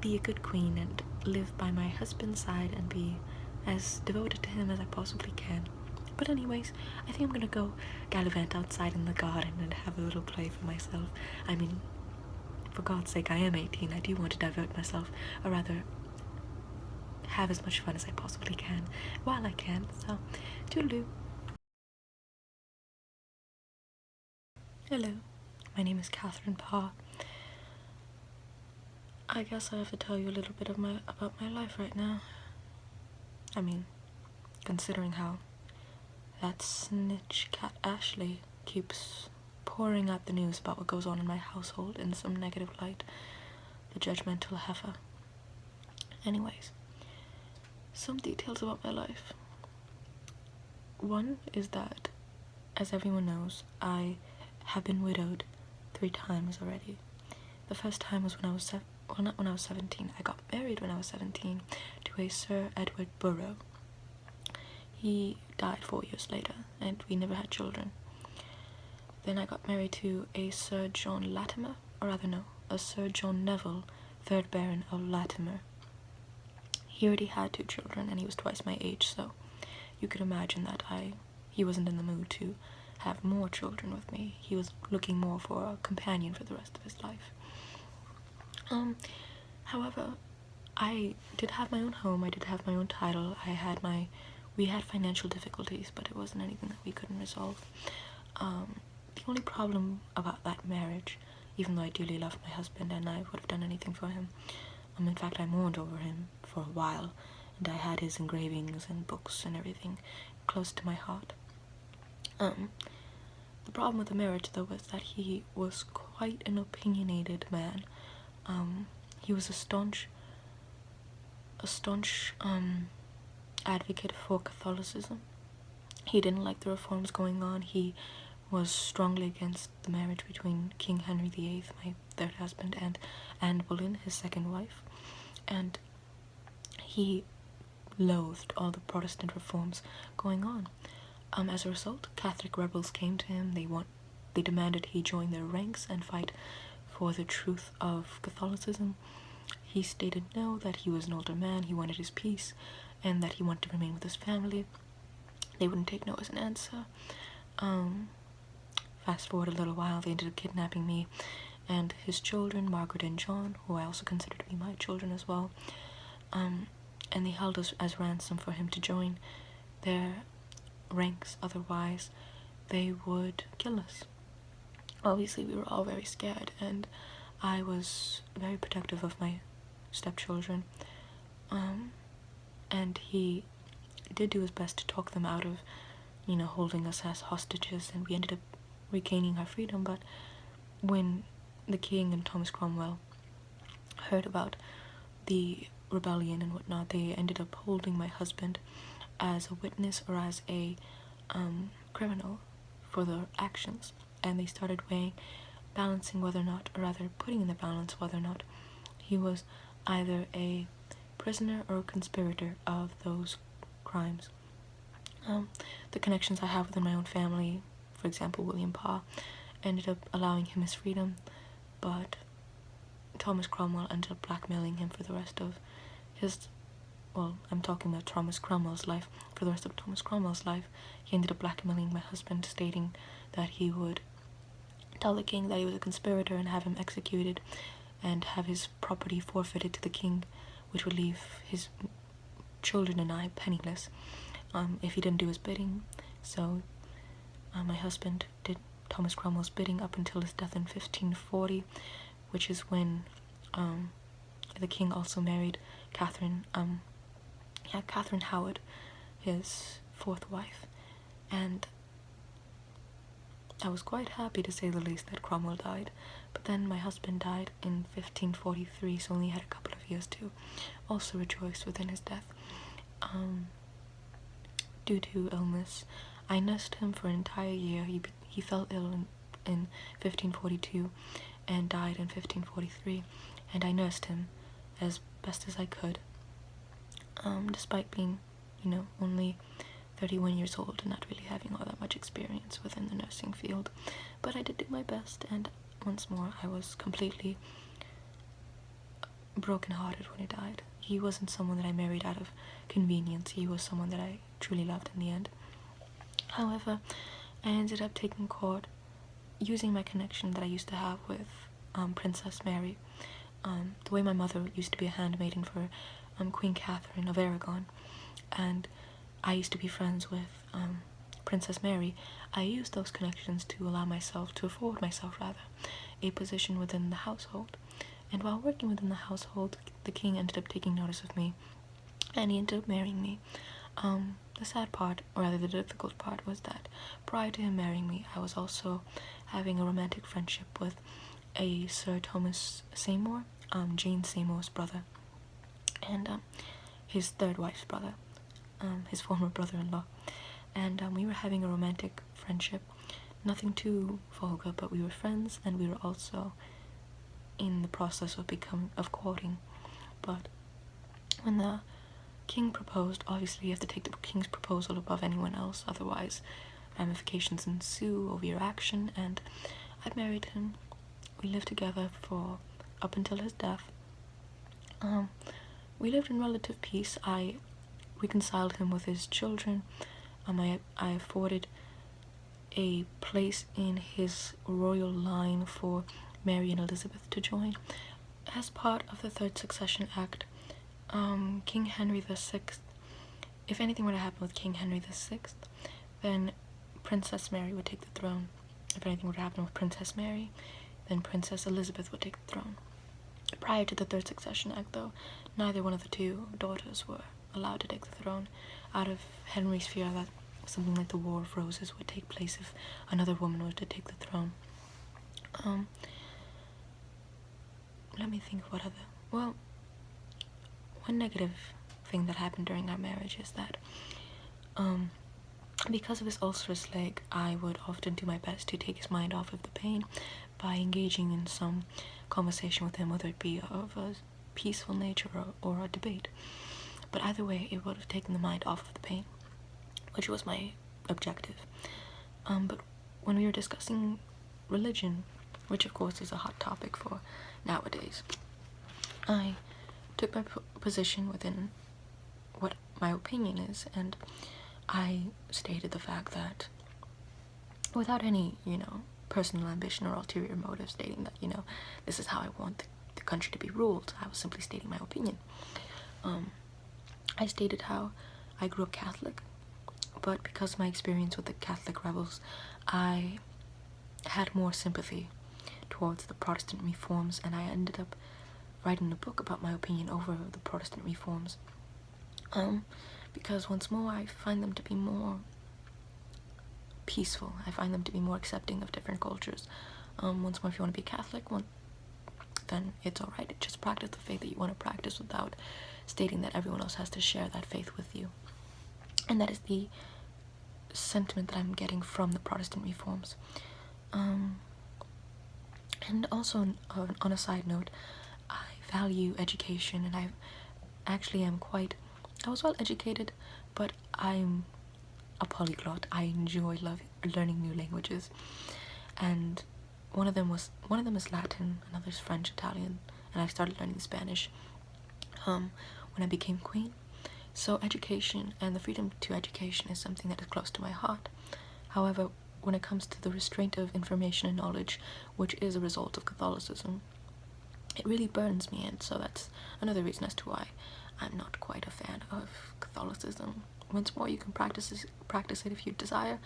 be a good queen and live by my husband's side and be as devoted to him as I possibly can. But anyways, I think I'm gonna go gallivant outside in the garden and have a little play for myself. I mean, for God's sake, I am 18. I do want to divert myself, or rather have as much fun as I possibly can while I can. So, toodaloo. Hello, my name is Catherine Parr. I guess I have to tell you a little bit about my life right now. I mean, considering how that snitch cat Ashley keeps pouring out the news about what goes on in my household in some negative light, the judgmental heifer. Anyways, some details about my life. One is that, as everyone knows, I have been widowed 3 times already. The first time was when I was not when I was 17. I got married when I was 17 to a Sir Edward Burrough. He died 4 years later, and we never had children. Then I got married to a Sir John Latimer, or rather no, a Sir John Neville, 3rd Baron of Latimer. He already had 2 children, and he was twice my age, so you could imagine that he wasn't in the mood to have more children with me. He was looking more for a companion for the rest of his life. However, I did have my own home, I did have my own title, we had financial difficulties, but it wasn't anything that we couldn't resolve. The only problem about that marriage, even though I dearly loved my husband and I would have done anything for him, in fact I mourned over him for a while, and I had his engravings and books and everything close to my heart. The problem with the marriage, though, was that he was quite an opinionated man. He was a staunch advocate for Catholicism. He didn't like the reforms going on. He was strongly against the marriage between King Henry VIII, my 3rd husband, and Anne Boleyn, his 2nd wife. And he loathed all the Protestant reforms going on. As a result, Catholic rebels came to him. They demanded he join their ranks and fight for the truth of Catholicism. He stated no, that he was an older man, he wanted his peace, and that he wanted to remain with his family. They wouldn't take no as an answer. Fast forward a little while, they ended up kidnapping me and his children, Margaret and John, who I also consider to be my children as well. And they held us as ransom for him to join their ranks, otherwise they would kill us. Obviously we were all very scared, and I was very protective of my stepchildren, and he did do his best to talk them out of, holding us as hostages, and we ended up regaining our freedom. But when the king and Thomas Cromwell heard about the rebellion and whatnot, they ended up holding my husband as a witness or as a criminal for their actions, and they started balancing whether or not, or rather putting in the balance whether or not he was either a prisoner or a conspirator of those crimes. The connections I have within my own family, for example William Parr, ended up allowing him his freedom, but Thomas Cromwell ended up blackmailing him for the rest of his, I'm talking about Thomas Cromwell's life. For the rest of Thomas Cromwell's life, he ended up blackmailing my husband, stating that he would tell the king that he was a conspirator and have him executed and have his property forfeited to the king, which would leave his children and I penniless if he didn't do his bidding. So my husband did Thomas Cromwell's bidding up until his death in 1540, which is when the king also married Catherine Howard, his 4th wife, and I was quite happy, to say the least, that Cromwell died. But then my husband died in 1543, so only had a couple of years to also rejoice within his death. Due to illness, I nursed him for an entire year. He fell ill in 1542 and died in 1543, and I nursed him as best as I could, despite being, only 31 years old and not really having all that much experience within the nursing field. But I did do my best, and once more I was completely broken-hearted when he died. He wasn't someone that I married out of convenience. He was someone that I truly loved in the end. However, I ended up taking court using my connection that I used to have with Princess Mary. The way my mother used to be a handmaiden for Queen Catherine of Aragon, and I used to be friends with Princess Mary. I used those connections to afford myself a position within the household. And while working within the household, the king ended up taking notice of me, and he ended up marrying me. The sad part, or rather the difficult part, was that prior to him marrying me, I was also having a romantic friendship with a Sir Thomas Seymour, Jane Seymour's brother, and his third wife's brother, his former brother-in-law. And we were having a romantic friendship, nothing too vulgar, but we were friends, and we were also in the process of courting. But when the king proposed, obviously you have to take the king's proposal above anyone else, otherwise ramifications ensue over your action, and I married him. We lived together for up until his death. We lived in relative peace. I reconciled him with his children. I afforded a place in his royal line for Mary and Elizabeth to join. As part of the Third Succession Act, King Henry VI, if anything were to happen with King Henry VI, then Princess Mary would take the throne. If anything were to happen with Princess Mary, then Princess Elizabeth would take the throne. Prior to the Third Succession Act, though, neither one of the two daughters were allowed to take the throne, out of Henry's fear that something like the War of Roses would take place if another woman were to take the throne. Let me think of what other... Well, one negative thing that happened during our marriage is that because of his ulcerous leg, I would often do my best to take his mind off of the pain by engaging in some conversation with him, whether it be of a peaceful nature or a debate. But either way, it would have taken the mind off of the pain, which was my objective. But when we were discussing religion, which of course is a hot topic for nowadays, I took my position within what my opinion is, and I stated the fact that, without any, personal ambition or ulterior motive, stating that, this is how I want the country to be ruled. I was simply stating my opinion. I stated how I grew up Catholic, but because of my experience with the Catholic rebels, I had more sympathy towards the Protestant reforms, and I ended up writing a book about my opinion over the Protestant reforms. Because once more, I find them to be more peaceful. I find them to be more accepting of different cultures. Once more, if you want to be Catholic, then it's alright. Just practice the faith that you want to practice without stating that everyone else has to share that faith with you. And that is the sentiment that I'm getting from the Protestant reforms. And also, on a side note, I value education, and I was well educated, but I'm a polyglot. I enjoy learning new languages, and one of them is Latin, another is French, Italian, and I started learning Spanish when I became queen. So education and the freedom to education is something that is close to my heart. However, when it comes to the restraint of information and knowledge, which is a result of Catholicism, it really burns me, and so that's another reason as to why I'm not quite a fan of Catholicism. Once more, you can practice it if you desire.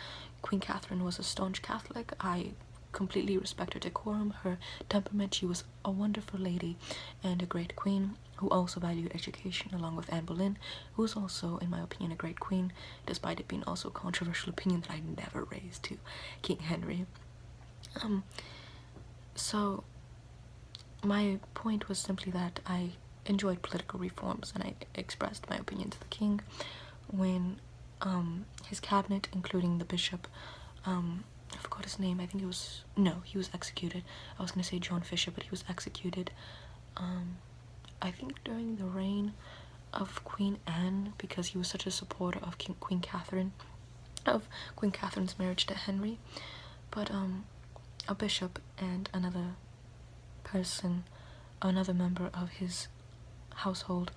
Queen Catherine was a staunch Catholic. I completely respect her decorum, her temperament. She was a wonderful lady and a great queen who also valued education, along with Anne Boleyn, who is also, in my opinion, a great queen, despite it being also a controversial opinion that I never raised to King Henry. So my point was simply that I enjoyed political reforms, and I expressed my opinion to the king when his cabinet, including the bishop, I forgot his name, he was executed. I was going to say John Fisher, but he was executed, I think during the reign of Queen Anne, because he was such a supporter of Queen Catherine's marriage to Henry. But a bishop and another member of his household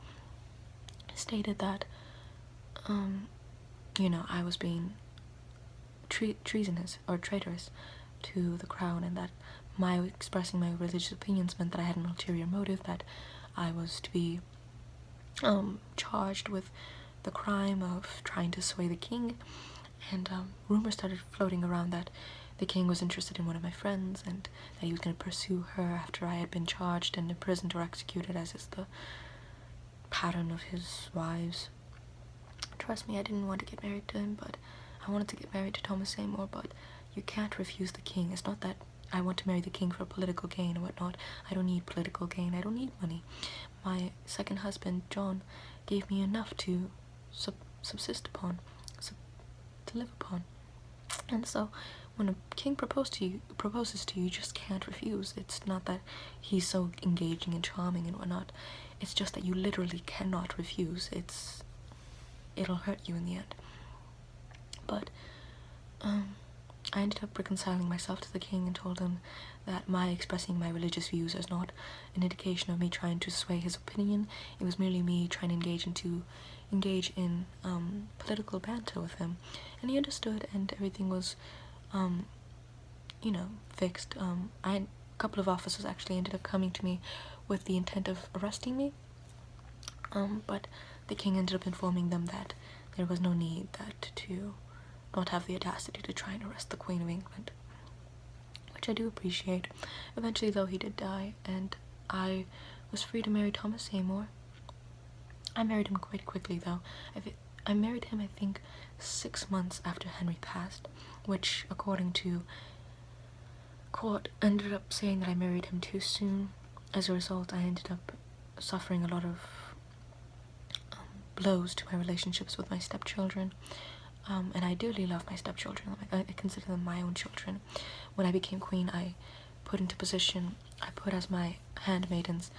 stated that I was being treasonous or traitorous to the crown, and that my expressing my religious opinions meant that I had an ulterior motive, that I was to be charged with the crime of trying to sway the king, and rumors started floating around that the king was interested in one of my friends and that he was going to pursue her after I had been charged and imprisoned or executed, as is the pattern of his wives. Trust me, I didn't want to get married to him, but I wanted to get married to Thomas Seymour, but you can't refuse the king. It's not that I want to marry the king for political gain or whatnot. I don't need political gain. I don't need money. My second husband, John, gave me enough to subsist upon, to live upon. And so, when a king proposes to you, you just can't refuse. It's not that he's so engaging and charming and whatnot. It's just that you literally cannot refuse. It'll hurt you in the end. But I ended up reconciling myself to the king and told him that my expressing my religious views is not an indication of me trying to sway his opinion. It was merely me trying to engage in political banter with him, and he understood, and everything was fixed. A couple of officers actually ended up coming to me with the intent of arresting me, but the king ended up informing them that there was no need to not have the audacity to try and arrest the Queen of England, which I do appreciate. Eventually, though, he did die, and I was free to marry Thomas Seymour. I married him quite quickly, though. I married him, I think, 6 months after Henry passed, which, according to court, ended up saying that I married him too soon. As a result, I ended up suffering a lot of blows to my relationships with my stepchildren. And I dearly love my stepchildren. I consider them my own children. When I became queen, I put as my handmaidens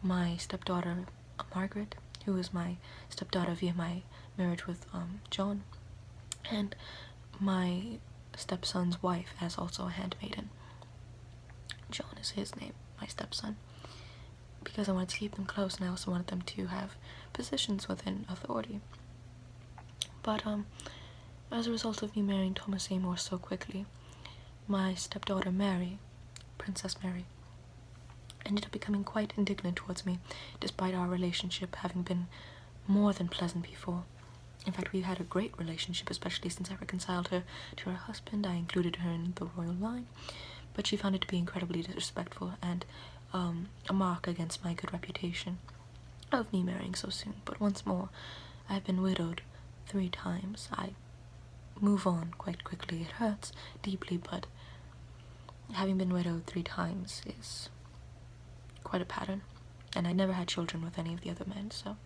my stepdaughter Margaret, who is my stepdaughter via my marriage with John, and my stepson's wife as also a handmaiden. John is his name, my stepson, because I wanted to keep them close, and I also wanted them to have positions within authority. But as a result of me marrying Thomas Seymour so quickly, my stepdaughter Mary, Princess Mary, ended up becoming quite indignant towards me, despite our relationship having been more than pleasant before. In fact, we had a great relationship, especially since I reconciled her to her husband. I included her in the royal line, but she found it to be incredibly disrespectful and a mark against my good reputation of me marrying so soon. But once more, I've been widowed 3 times. I move on quite quickly. It hurts deeply, but having been widowed 3 times is quite a pattern, and I never had children with any of the other men, so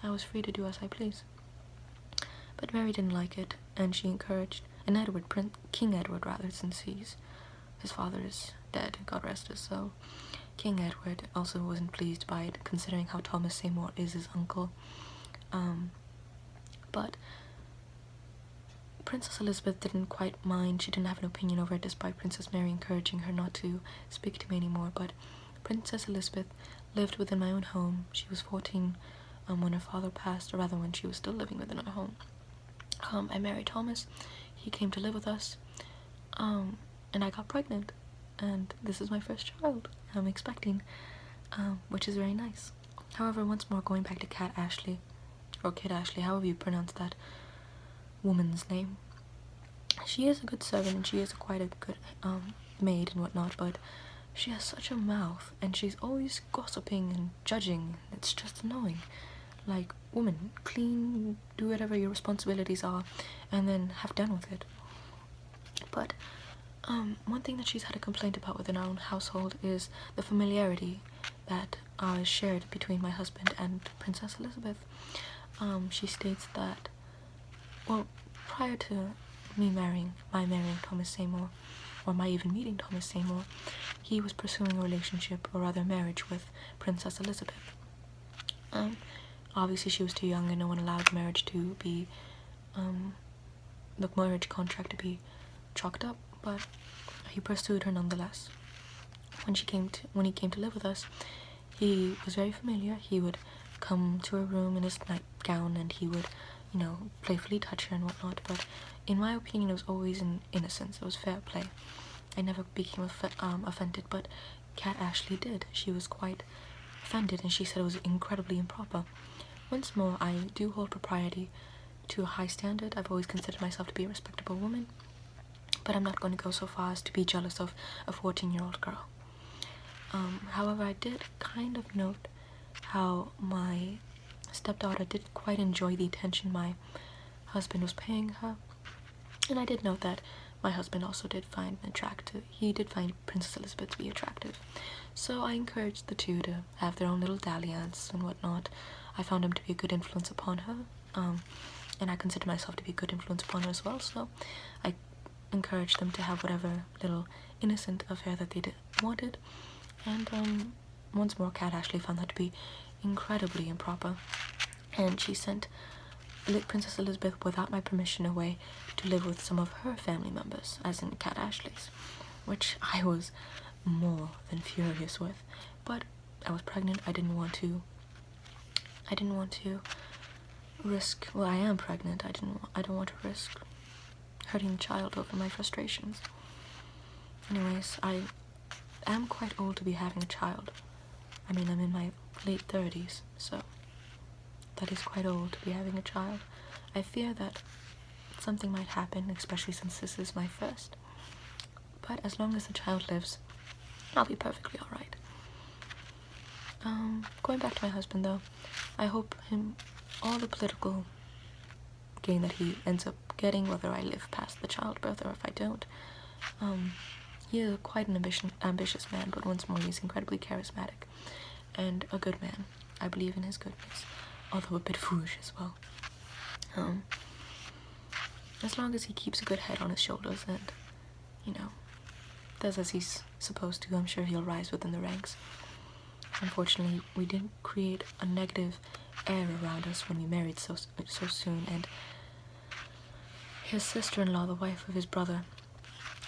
I was free to do as I please. But Mary didn't like it, and she encouraged King Edward, since his father is dead, God rest his soul. King Edward also wasn't pleased by it, considering how Thomas Seymour is his uncle. But Princess Elizabeth didn't quite mind. She didn't have an opinion over it, despite Princess Mary encouraging her not to speak to me anymore. But Princess Elizabeth lived within my own home. She was 14 when her father passed, or rather when she was still living within our home. I married Thomas. He came to live with us, and I got pregnant, and this is my first child I'm expecting, which is very nice. However, once more, going back to Cat Ashley, or Kid Ashley, however you pronounce that woman's name, she is a good servant, and she is quite a good maid and whatnot, but she has such a mouth, and she's always gossiping and judging. It's just annoying. Like, woman, clean, do whatever your responsibilities are, and then have done with it. But one thing that she's had a complaint about within our own household is the familiarity that is shared between my husband and Princess Elizabeth. She states that, well, prior to my marrying Thomas Seymour, or my even meeting Thomas Seymour, he was pursuing a relationship, or rather marriage, with Princess Elizabeth. Obviously she was too young, and no one allowed the marriage contract to be chalked up, but he pursued her nonetheless. When he came to live with us, he was very familiar. He would come to her room in his nightgown, and he would, playfully touch her and whatnot, but in my opinion it was always in innocence. It was fair play. I never became offended, but Cat Ashley did. She was quite offended, and she said it was incredibly improper. once more, I do hold propriety to a high standard. I've always considered myself to be a respectable woman, but I'm not going to go so far as to be jealous of a 14-year-old girl. However, I did kind of note how my stepdaughter did quite enjoy the attention my husband was paying her, and I did note that my husband also did find Princess Elizabeth to be attractive. So I encouraged the two to have their own little dalliance and whatnot. I found him to be a good influence upon her, and I consider myself to be a good influence upon her as well, so I encouraged them to have whatever little innocent affair that they wanted. And once more, Cat Ashley found that to be incredibly improper, and she sent Princess Elizabeth without my permission away to live with some of her family members, as in Cat Ashley's, which I was more than furious with. But I was pregnant. I didn't want to risk. Well, I am pregnant. I don't want to risk hurting the child over my frustrations. Anyways, I am quite old to be having a child. I mean, I'm in my late 30s, so that is quite old to be having a child. I fear that something might happen, especially since this is my first. But as long as the child lives, I'll be perfectly alright. Going back to my husband, though, I hope him all the political gain that he ends up getting, whether I live past the childbirth or if I don't. He is quite an ambitious man, but once more, he's incredibly charismatic and a good man. I believe in his goodness, although a bit foolish as well. As long as he keeps a good head on his shoulders and, does as he's supposed to, I'm sure he'll rise within the ranks. Unfortunately, we didn't create a negative air around us when we married so soon, and his sister-in-law, the wife of his brother,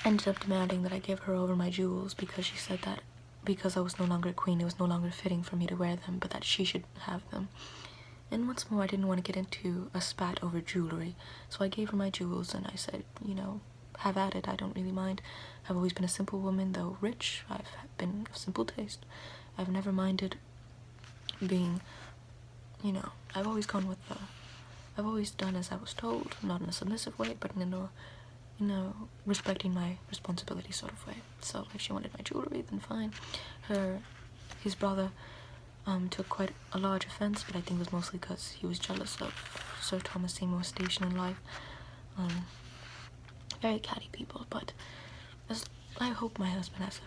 ended up demanding that I give her over my jewels because she said that because I was no longer a queen, it was no longer fitting for me to wear them, but that she should have them. And once more, I didn't want to get into a spat over jewelry, so I gave her my jewels and I said, have at it, I don't really mind. I've always been a simple woman, though rich. I've been of simple taste. I've never minded being, I've always gone with I've always done as I was told, not in a submissive way, but in a, respecting my responsibility sort of way. So if she wanted my jewelry, then fine. His brother took quite a large offense, but I think it was mostly because he was jealous of Sir Thomas Seymour's station in life. Very catty people, but I hope my husband has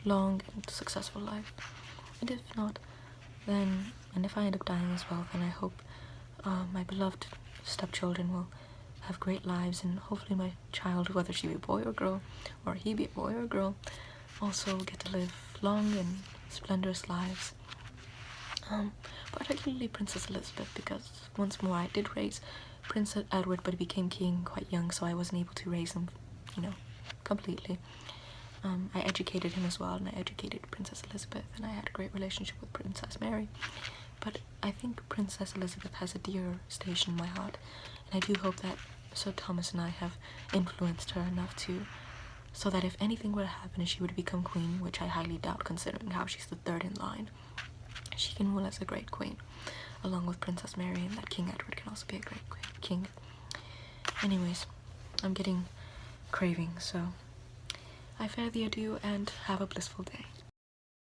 a long and successful life. And if not, then, and if I end up dying as well, then I hope my beloved stepchildren will have great lives, and hopefully my child, whether she be a boy or girl, or he be a boy or a girl, also get to live long and splendorous lives. Particularly Princess Elizabeth, because once more I did raise Prince Edward, but he became king quite young, so I wasn't able to raise him, completely. I educated him as well, and I educated Princess Elizabeth, and I had a great relationship with Princess Mary. But I think Princess Elizabeth has a dear station in my heart, and I do hope that Sir Thomas and I have influenced her enough so that if anything were to happen and she were to become queen, which I highly doubt considering how she's the third in line, she can rule as a great queen, along with Princess Mary, and that King Edward can also be a great king. Anyways, I'm getting craving, so I fare thee adieu and have a blissful day.